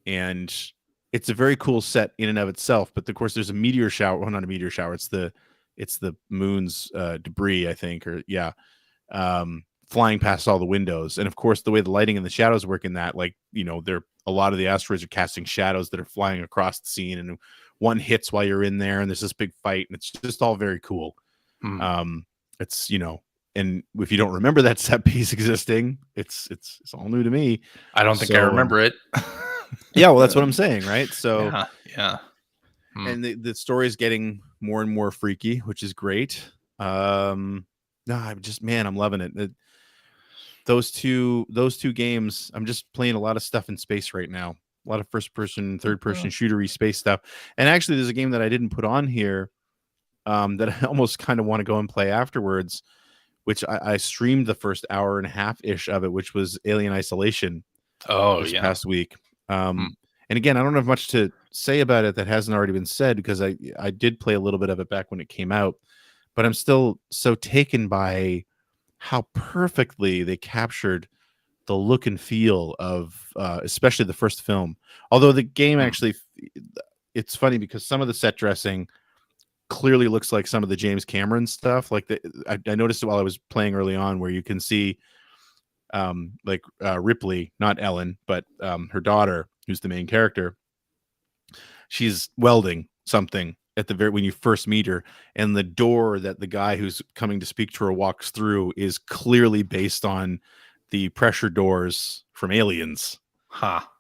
and it's a very cool set in and of itself. But of course, there's a meteor shower. Well, not a meteor shower. It's the moon's debris, I think, or yeah, flying past all the windows. And of course, the way the lighting and the shadows work in that, like, you know, a lot of the asteroids are casting shadows that are flying across the scene, and one hits while you're in there, and there's this big fight, and it's just all very cool. It's, you know, and if you don't remember that set piece existing, it's all new to me. I don't think I remember it. Yeah, well, that's what I'm saying, right? So yeah. And the story is getting more and more freaky, which is great. No, I'm just, man, I'm loving it. Those two games, I'm just playing a lot of stuff in space right now. A lot of first person, third person shootery space stuff. And actually, there's a game that I didn't put on here that I almost kind of want to go and play afterwards, which I streamed the first hour and a half ish of it, which was Alien Isolation. This past week. And again, I don't have much to say about it that hasn't already been said, because I did play a little bit of it back when it came out, but I'm still so taken by how perfectly they captured the look and feel of especially the first film. Although the game actually, it's funny because some of the set dressing clearly looks like some of the James Cameron stuff. Like I noticed it while I was playing early on, where you can see Ripley, not Ellen, but her daughter, who's the main character. She's welding something at the when you first meet her, and the door that the guy who's coming to speak to her walks through is clearly based on the pressure doors from Aliens.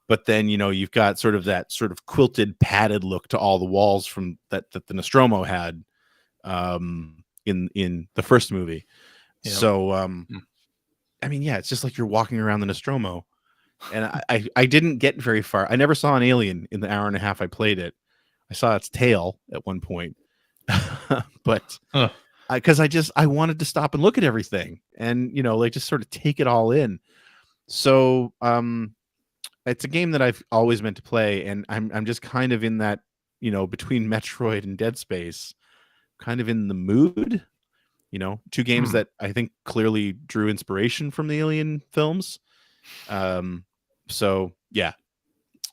But then, you know, you've got sort of that sort of quilted, padded look to all the walls from that the Nostromo had in the first movie. Yep. So I mean, yeah, it's just like you're walking around the Nostromo. And I didn't get very far. I never saw an alien in the hour and a half I played it. I saw its tail at one point. But because I wanted to stop and look at everything and, you know, like just sort of take it all in. So it's a game that I've always meant to play, and I'm just kind of in that, you know, between Metroid and Dead Space, kind of in the mood. You know, two games that I think clearly drew inspiration from the Alien films. So yeah,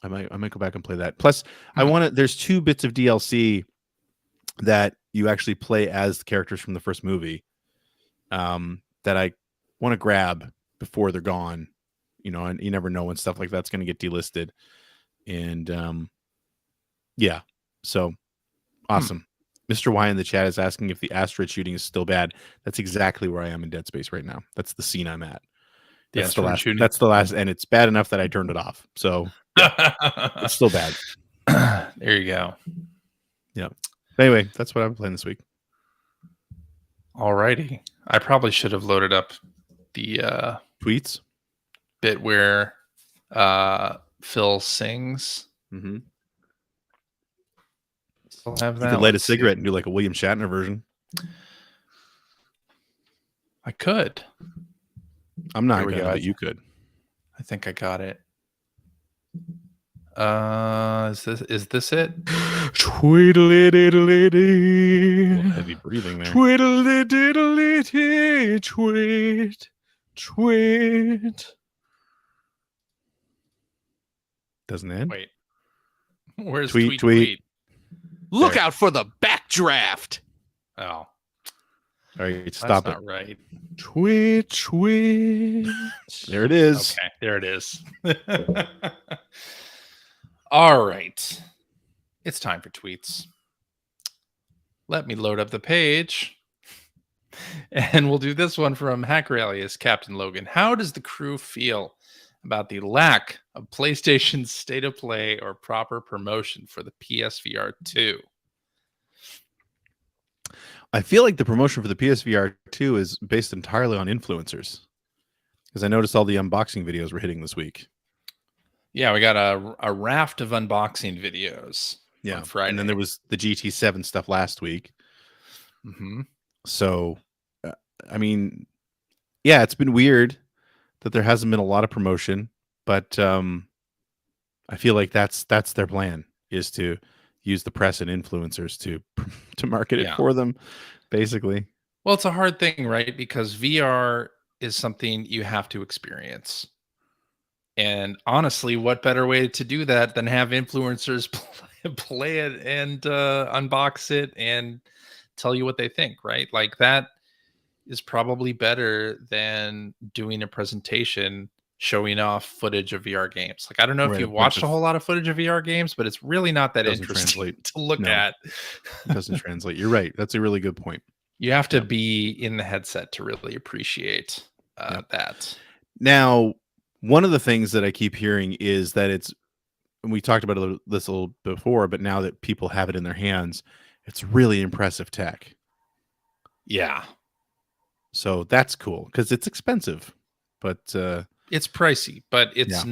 I might go back and play that. Plus, there's 2 bits of DLC that you actually play as the characters from the first movie, that I want to grab before they're gone. You know, and you never know when stuff like that's going to get delisted. And yeah, so awesome. Mr. Y in the chat is asking if the asteroid shooting is still bad. That's exactly where I am in Dead Space right now. That's the scene I'm at. That's the last shooting. That's the last, and it's bad enough that I turned it off. So yeah, it's still bad. There you go. Yeah. Anyway, that's what I'm playing this week. Alrighty. I probably should have loaded up the tweets bit where Phil sings. Still have that. You could light a cigarette and do like a William Shatner version. I could. I'm not going to, but you could. I think I got it. Is this it? Tweedle-diddle-dee. Heavy breathing there. Tweedle-diddle-dee, tweet, tweet. Doesn't end. Wait. Where's tweet? Look out for the backdraft. Oh. All right, stop That's not right. Tweet. There it is. Okay, there it is. All right. It's time for tweets. Let me load up the page. And we'll do this one from Hacker alias Captain Logan. How does the crew feel about the lack of PlayStation's state of play or proper promotion for the PSVR 2? I feel like the promotion for the PSVR 2 is based entirely on influencers, because I noticed all the unboxing videos were hitting this week. Yeah, we got a raft of unboxing videos on Friday. And then there was the GT7 stuff last week. So, I mean, yeah, it's been weird. that there hasn't been a lot of promotion, but I feel like that's their plan, is to use the press and influencers to market it Yeah. for them, basically. Well, it's a hard thing, right? Because VR is something you have to experience. And honestly, what better way to do that than have influencers play it and unbox it and tell you what they think, right? Like that is probably better than doing a presentation showing off footage of VR games. Like I don't know if Right, a you've bunch watched of- a whole lot of footage of VR games, but it's really not that Doesn't interesting translate. to look No. at. It doesn't translate. You're right. That's a really good point. You have to Yep. be in the headset to really appreciate Yep. that. Now, one of the things that I keep hearing is that and we talked about this a little before, but now that people have it in their hands, it's really impressive tech. Yeah. So that's cool because it's expensive, but It's pricey, but it's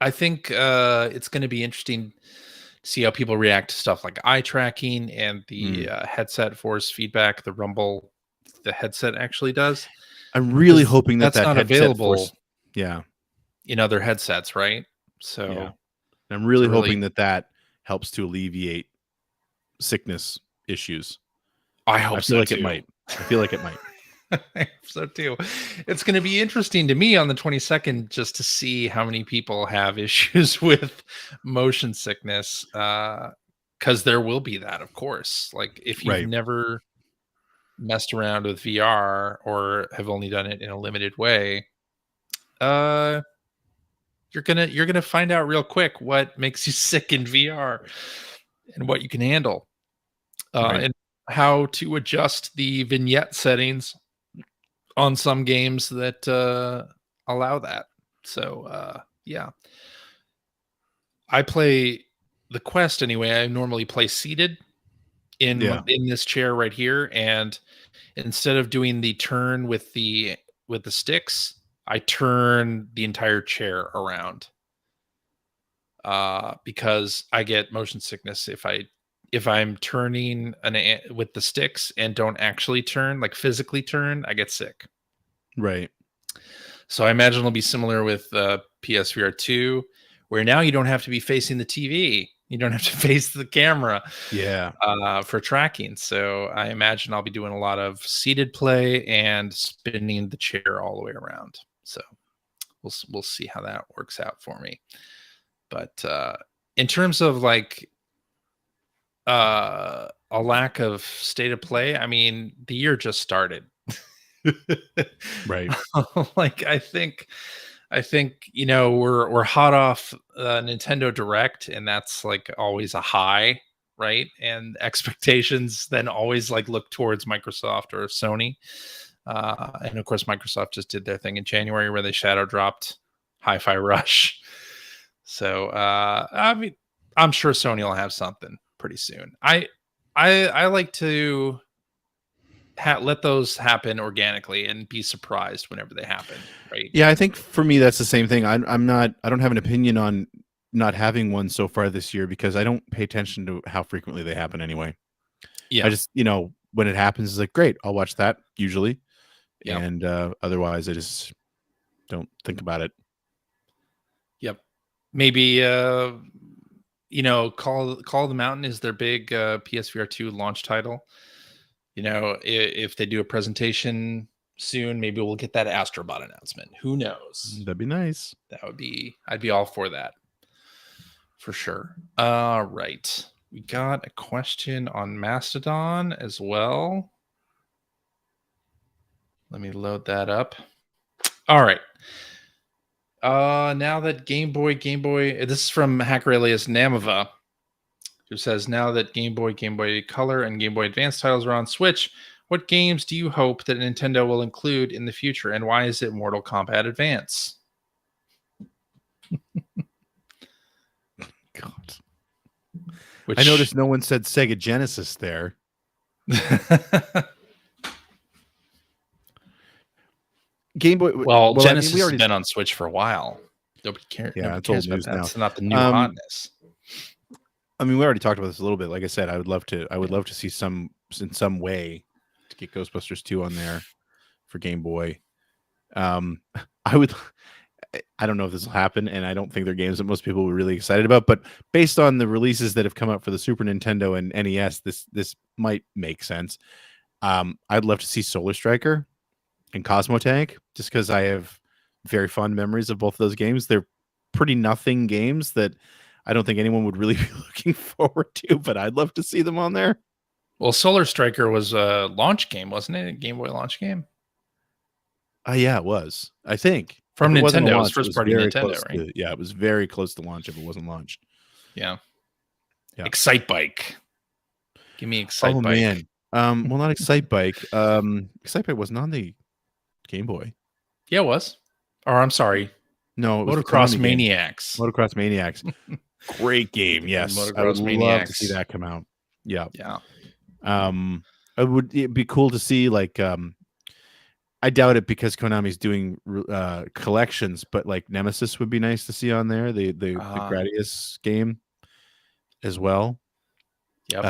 I think it's going to be interesting to see how people react to stuff like eye tracking and the headset force feedback, the rumble the headset actually does. I'm really Because hoping that that's not headset available force, in other headsets, right? So yeah. I'm really really- hoping that helps to alleviate sickness issues. I hope I feel so like too. it might. I feel like it might. I hope so too. It's going to be interesting to me on the 22nd just to see how many people have issues with motion sickness, because there will be that, of course. Like if you've Right. never messed around with VR or have only done it in a limited way, you're gonna find out real quick what makes you sick in VR and what you can handle, Right. and how to adjust the vignette settings on some games that allow that. So yeah, I play the Quest anyway. I normally play seated in this chair right here, and instead of doing the turn with the sticks, I turn the entire chair around because I get motion sickness if I'm turning with the sticks and don't actually turn, like physically turn, I get sick. Right. So I imagine it'll be similar with PSVR 2, where now you don't have to be facing the TV. You don't have to face the camera Yeah. for tracking. So I imagine I'll be doing a lot of seated play and spinning the chair all the way around. So we'll see how that works out for me. But in terms of like a lack of state of play, I mean, the year just started. Right. Like I think we're hot off Nintendo Direct, and that's like always a high, right? And expectations then always like look towards Microsoft or Sony, and of course Microsoft just did their thing in January where they shadow dropped Hi-Fi Rush. So I mean, I'm sure Sony will have something pretty soon. I like to let those happen organically and be surprised whenever they happen, right? Yeah, I think for me that's the same thing. I don't have an opinion on not having one so far this year because I don't pay attention to how frequently they happen anyway. Yeah. I just, when it happens, it's like, great, I'll watch that usually. Yep. And otherwise I just don't think about it. Yep. Maybe Call of the Mountain is their big PSVR 2 launch title. If they do a presentation soon, maybe we'll get that Astrobot announcement. Who knows? That'd be nice. I'd be all for that. For sure. All right. We got a question on Mastodon as well. Let me load that up. All right. Now that Game Boy, this is from hacker alias Namava, who says, now that Game Boy Color, and Game Boy Advance titles are on Switch, what games do you hope that Nintendo will include in the future, and why is it Mortal Kombat Advance? God. I noticed no one said Sega Genesis there. Game Boy. Well, Genesis we already has been on Switch for a while. Nobody cares. Yeah, Nobody it's old cares about news that. now. It's not the new hotness. I mean, we already talked about this a little bit. Like I said, I would love to see in some way to get Ghostbusters 2 on there for Game Boy. I would. I don't know if this will happen, and I don't think they're games that most people were really excited about. But based on the releases that have come out for the Super Nintendo and NES, this might make sense. I'd love to see Solar Striker and Cosmo Tank, just because I have very fond memories of both of those games. They're pretty nothing games that I don't think anyone would really be looking forward to, but I'd love to see them on there. Well, Solar Striker was a launch game, wasn't it? A Game Boy launch game Yeah, it was. I think from if it wasn't a Nintendo. It was launch, first was party very Nintendo, close right? to- yeah, it was very close to launch if it wasn't launched. Yeah. Yeah. Excite Bike. Give me Excite Oh Bike. man. Well, not Excite Bike. Excite Bike wasn't on the Game Boy. Yeah, it was. Or I'm sorry, No, it was the Motocross Konami game. Maniacs. Motocross Maniacs. Great game. Yes, I would Motocross love to Maniacs. see that come out. Yeah. Yeah. It'd be cool to see like I doubt it because Konami's doing collections, but like Nemesis would be nice to see on there. The Gradius game as well. Yep.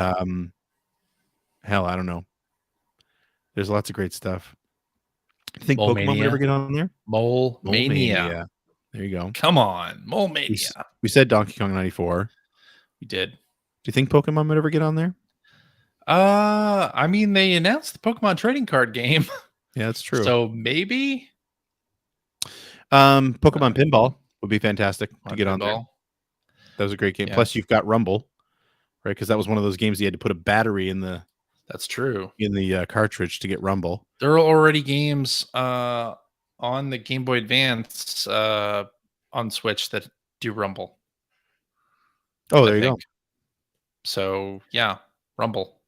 Hell, I don't know. There's lots of great stuff. You think Mole Pokemon Mania. would ever get on there? Mole Mania. There you go. Come on. Mole Mania. We said Donkey Kong 94. We did. Do you think Pokemon would ever get on there? I mean, they announced the Pokemon trading card game. Yeah, that's true. So maybe Pokemon Pinball would be fantastic to get on there. Pinball. That was a great game. Yeah. Plus, you've got Rumble, right? Because that was one of those games you had to put a battery in the That's true. cartridge to get Rumble. There are already games on the Game Boy Advance on Switch that do Rumble. Oh, I there you go. think. So yeah, Rumble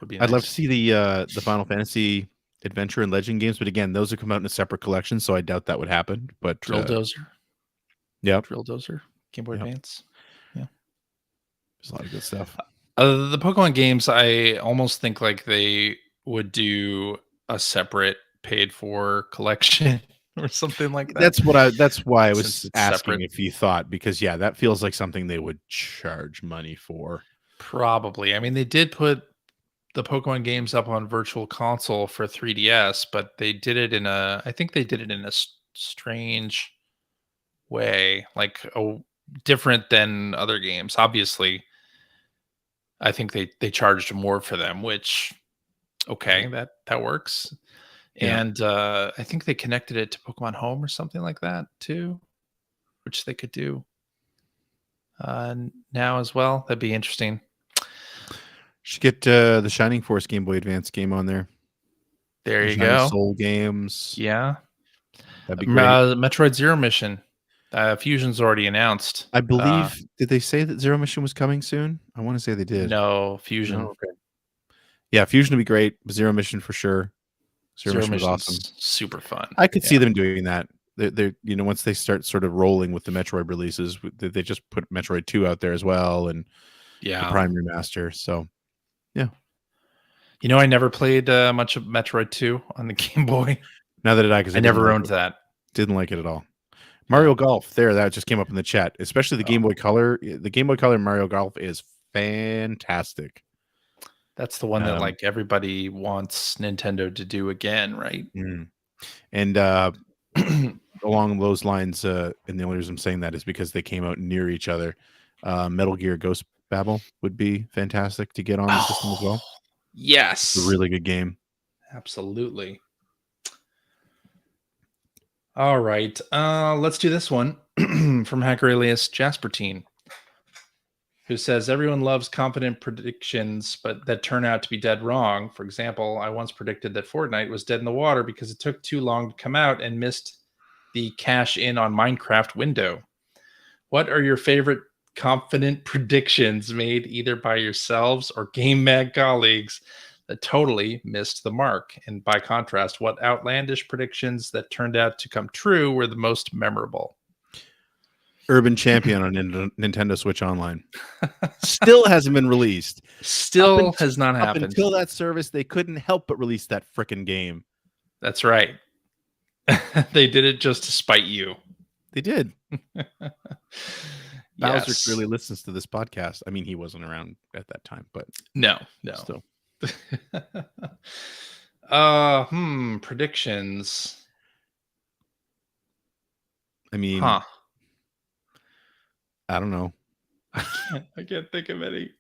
would be. I'd love nice. to see the Final Fantasy Adventure and Legend games, but again, those have come out in a separate collection, so I doubt that would happen. But Drill Dozer. yeah, Drill Dozer. Game Boy Yep. Advance. there's a lot of good stuff. The Pokemon games, I almost think like they would do a separate paid for collection or something like that. That's why I Since was it's asking separate. if you thought, because yeah, that feels like something they would charge money for. Probably. I mean, they did put the Pokemon games up on Virtual Console for 3DS, but they did it in a, I think they did it in a strange way, like different than other games. Obviously, I think they charged more for them, which okay, that works. Yeah. And I think they connected it to Pokemon Home or something like that too, which they could do now as well. That'd be interesting. Should get the Shining Force Game Boy Advance game on there. There you Shining go. Soul games. Yeah. That'd be great. Metroid Zero Mission. Fusion's already announced. I believe. Did they say that Zero Mission was coming soon? I want to say they did. No, Fusion. No? Okay. Yeah, Fusion would be great. Zero Mission for sure. Zero Mission was Mission's awesome. super fun. I could see them doing that. They're once they start sort of rolling with the Metroid releases, they just put Metroid 2 out there as well, and the Prime Remaster. So You know, I never played much of Metroid 2 on the Game Boy. now that I never owned that. Didn't like it at all. Mario Golf, that just came up in the chat. Especially the Game Boy Color. The Game Boy Color Mario Golf is fantastic. That's the one that like everybody wants Nintendo to do again, right? And along those lines, and the only reason I'm saying that is because they came out near each other. Metal Gear Ghost Babel would be fantastic to get on the system as well. Yes. It's a really good game. Absolutely. All right. Let's do this one from Hacker alias Jaspertine, who says everyone loves confident predictions, but that turn out to be dead wrong. For example, I once predicted that Fortnite was dead in the water because it took too long to come out and missed the cash in on Minecraft window. What are your favorite confident predictions made either by yourselves or Game Mag colleagues that totally missed the mark? And by contrast, what outlandish predictions that turned out to come true were the most memorable? Urban Champion on Nintendo Switch Online still hasn't been released. Still has not Up happened. until that service, they couldn't help but release that frickin' game. That's right. They did it just to spite you. They did. Bowser Yes. really listens to this podcast. I mean, he wasn't around at that time, but No. still. Predictions. I mean, Huh. I don't know. I can't think of any.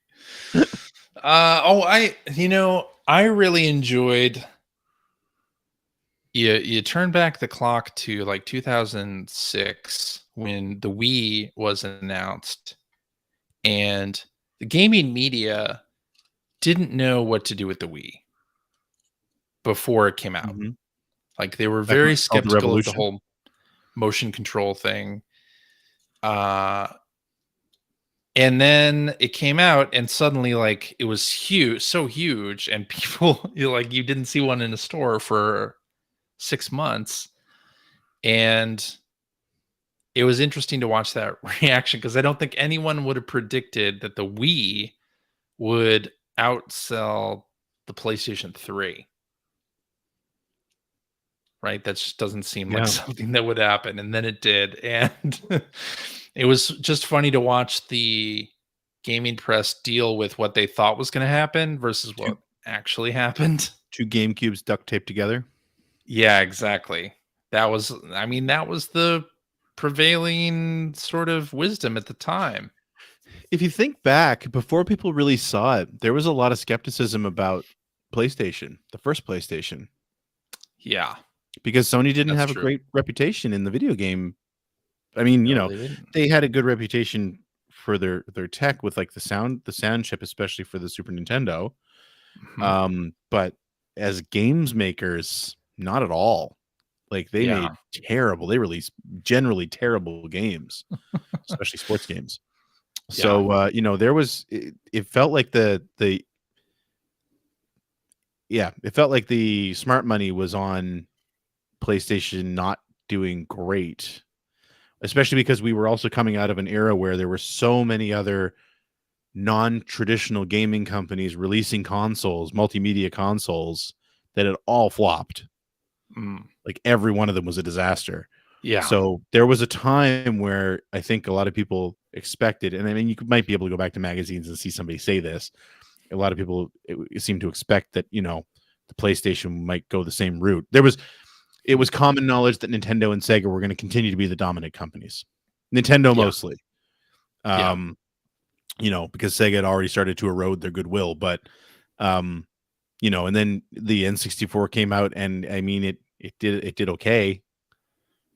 I really enjoyed. You turn back the clock to like 2006 when the Wii was announced, and the gaming media didn't know what to do with the Wii before it came out. Mhm. Like they were Back when it very was called the skeptical of the Revolution. whole motion control thing. Uh and then it came out and suddenly like it was huge, so huge, and people you didn't see one in a store for 6 months. And it was interesting to watch that reaction because I don't think anyone would have predicted that the Wii would outsell the PlayStation 3. Right? That just doesn't seem like Yeah. something that would happen. And then it did. And it was just funny to watch the gaming press deal with what they thought was going to happen versus what actually happened. 2 GameCubes duct taped together. Yeah, exactly. That was the prevailing sort of wisdom at the time. If you think back, before people really saw it, there was a lot of skepticism about PlayStation, the first PlayStation, Yeah. because Sony didn't That's have true. a great reputation in the video game. I mean, No, they didn't. they had a good reputation for their tech with like the sound chip, especially for the Super Nintendo. Mhm. But as games makers, not at all. Like they Yeah. made terrible. They released generally terrible games, especially sports games. Yeah. So there was it felt like it felt like the smart money was on PlayStation not doing great, especially because we were also coming out of an era where there were so many other non-traditional gaming companies releasing consoles, multimedia consoles, that it all flopped. Mm. Like every one of them was a disaster. Yeah. So there was a time where I think a lot of people expected, and I mean, might be able to go back to magazines and see somebody say this. A lot of people seem to expect that the PlayStation might go the same route. It was common knowledge that Nintendo and Sega were going to continue to be the dominant companies. Nintendo Yeah. mostly, Yeah. because Sega had already started to erode their goodwill. But and then the N64 came out, and I mean it did okay,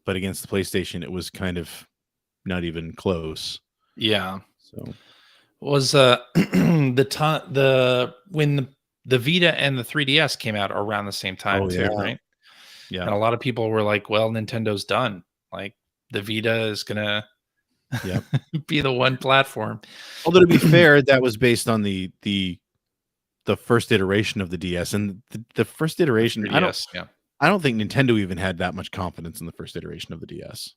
but against the PlayStation, it was kind of not even close. Yeah. So Was when the Vita and the 3DS came out around the same time oh too, yeah, right? yeah, And a lot of people were like, "Well, Nintendo's done. Like the Vita is gonna yeah. be the one platform." Although to be fair, that was based on the first iteration of the DS, and the first The iteration, 3DS, yeah. I don't think Nintendo even had that much confidence in the first iteration of the DS.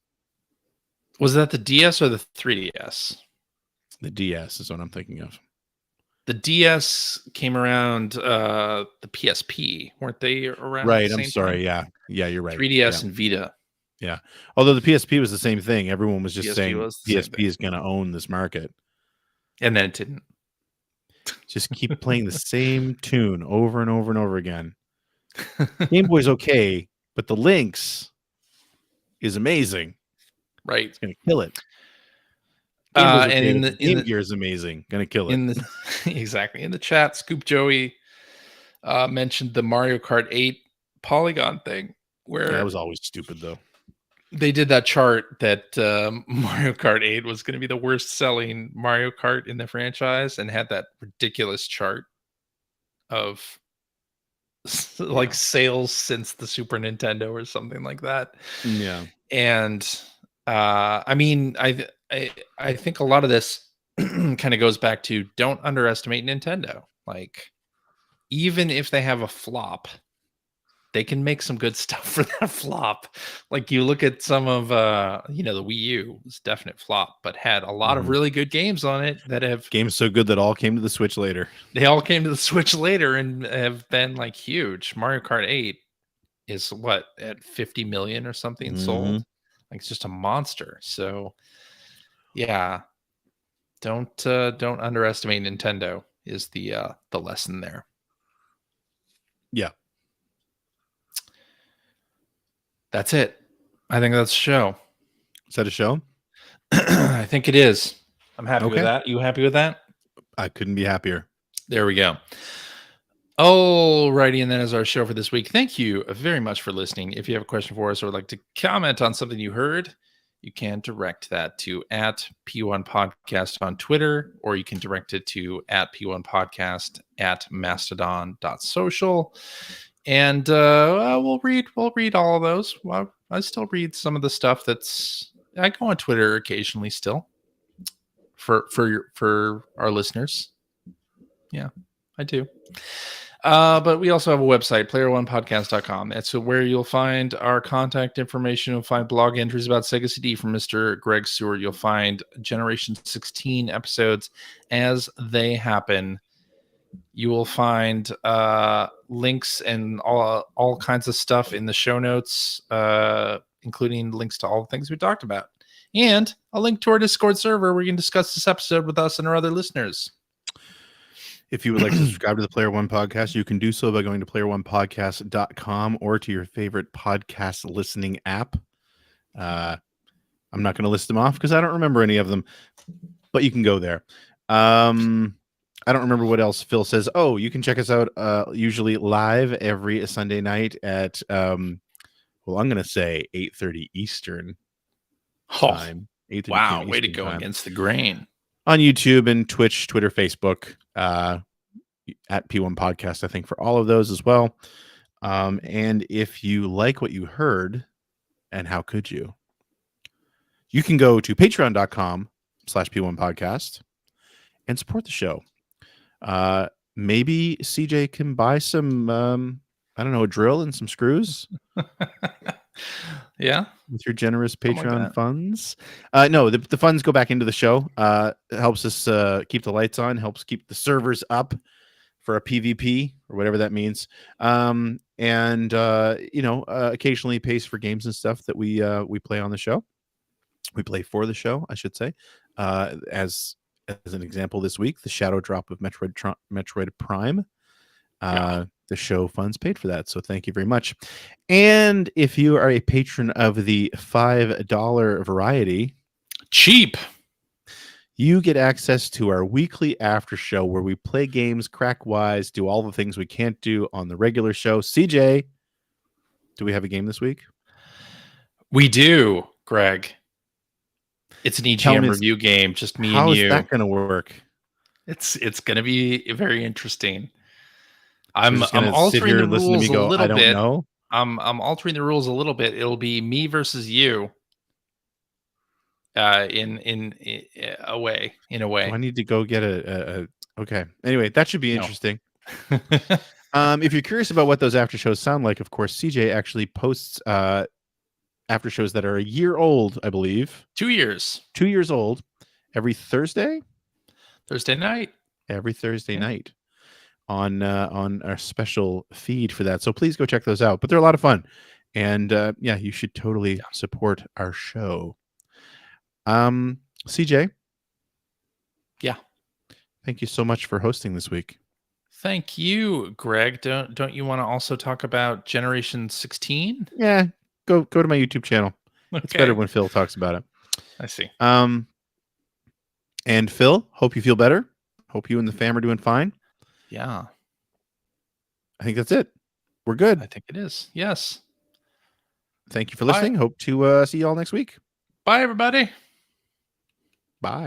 Was that the DS or the 3DS? The DS is what I'm thinking of. The DS came around the PSP, weren't they around at the Right. I'm same time? sorry. Yeah. Yeah. You're right. Yeah. 3DS and Vita. Yeah. Although the PSP was the same thing. Everyone was just PSP saying was the same PSP thing. is going to own this market. And then it didn't. Just keep playing the same tune over and over and over again. Game Boy's okay, but the Lynx is amazing. Right. It's going to kill it. Game Boy's okay, And but Game Gear is amazing. Going to kill it. in the exactly in the chat, Scoop Joey mentioned the Mario Kart 8 polygon thing, where That was always stupid, though. they did that chart that Mario Kart 8 was going to be the worst selling Mario Kart in the franchise, and had that ridiculous chart of like sales since the Super Nintendo or something like that. Yeah. And I mean, I think a lot of this kind of goes back to don't underestimate Nintendo. Like, even if they have a flop, they can make some good stuff for that flop. Like you look at some of the Wii U was a definite flop, but had a lot of Mhm. really good games on it that have Games so good that all came to the Switch later. they all came to the Switch later and have been like huge. Mario Kart 8 is what, at 50 million or something sold. Mhm. Like it's just a monster. So yeah, don't underestimate Nintendo is the lesson there. Yeah. That's it. I think that's the show. Is that a show? I think it is. I'm happy with Okay. that. You happy with that? I couldn't be happier. There we go. Alrighty, and that is our show for this week. Thank you very much for listening. If you have a question for us or would like to comment on something you heard, you can direct that to at P1 Podcast on Twitter, or you can direct it to at P1 Podcast at mastodon.social. And we'll read all of those. Well, I still read some of the stuff I go on Twitter occasionally still for our listeners. Yeah, I do. But we also have a website, player1podcast.com. That's where you'll find our contact information. You'll find blog entries about Sega CD from Mr. Greg Seward. You'll find Generation 16 episodes as they happen. You will find links and all kinds of stuff in the show notes, including links to all the things we talked about. And a link to our Discord server where you can discuss this episode with us and our other listeners. If you would like to subscribe to the Player One Podcast, you can do so by going to player1podcast.com or to your favorite podcast listening app. I'm not going to list them off because I don't remember any of them, but you can go there. I don't remember what else Phil says. Oh, you can check us out usually live every Sunday night at, I'm going to say 8:30 Eastern time. 8:30 Wow, PM way to Eastern go time. against the grain. On YouTube and Twitch, Twitter, Facebook, at P1 Podcast, I think, for all of those as well. And if you like what you heard, and how could you? You can go to patreon.com/P1 Podcast and support the show. Maybe CJ can buy some, I don't know, a drill and some screws. Yeah. With your generous Something like Patreon that. funds. No, the funds go back into the show. It helps us keep the lights on, helps keep the servers up for a PvP or whatever that means. Occasionally pays for games and stuff that we play on the show. We play for the show, I should say. As an example this week, the Shadow Drop of Metroid Prime. The show funds paid for that, so thank you very much. And if you are a patron of the $5 variety, Cheap. you get access to our weekly after show where we play games crack-wise, do all the things we can't do on the regular show. CJ, do we have a game this week? We do, Greg. It's an Tell me EGM review game, just me How and is you. that going to work? It's going to be very interesting. You're I'm just gonna sit altering here the and listen to rules me go, a little I don't bit. know. I'm altering the rules a little bit. It'll be me versus you. In a way. Do I need to go get a okay. Anyway, that should be No. interesting. If you're curious about what those after shows sound like, of course, CJ actually posts after shows that are a year old, I believe. 2 years. 2 years old every Thursday. Thursday night. Every Thursday Yeah. night on our special feed for that. So please go check those out. But they're a lot of fun. And you should totally support our show. CJ. Yeah. Thank you so much for hosting this week. Thank you, Greg. Don't you want to also talk about Generation 16? Yeah, go to my YouTube channel. Okay. It's better when Phil talks about it. I see. And Phil, hope you feel better. Hope you and the fam are doing fine. Yeah, I think that's it. We're good. I think it is. Yes. Thank you for listening. Hope to see you all next week. Bye, everybody. Bye.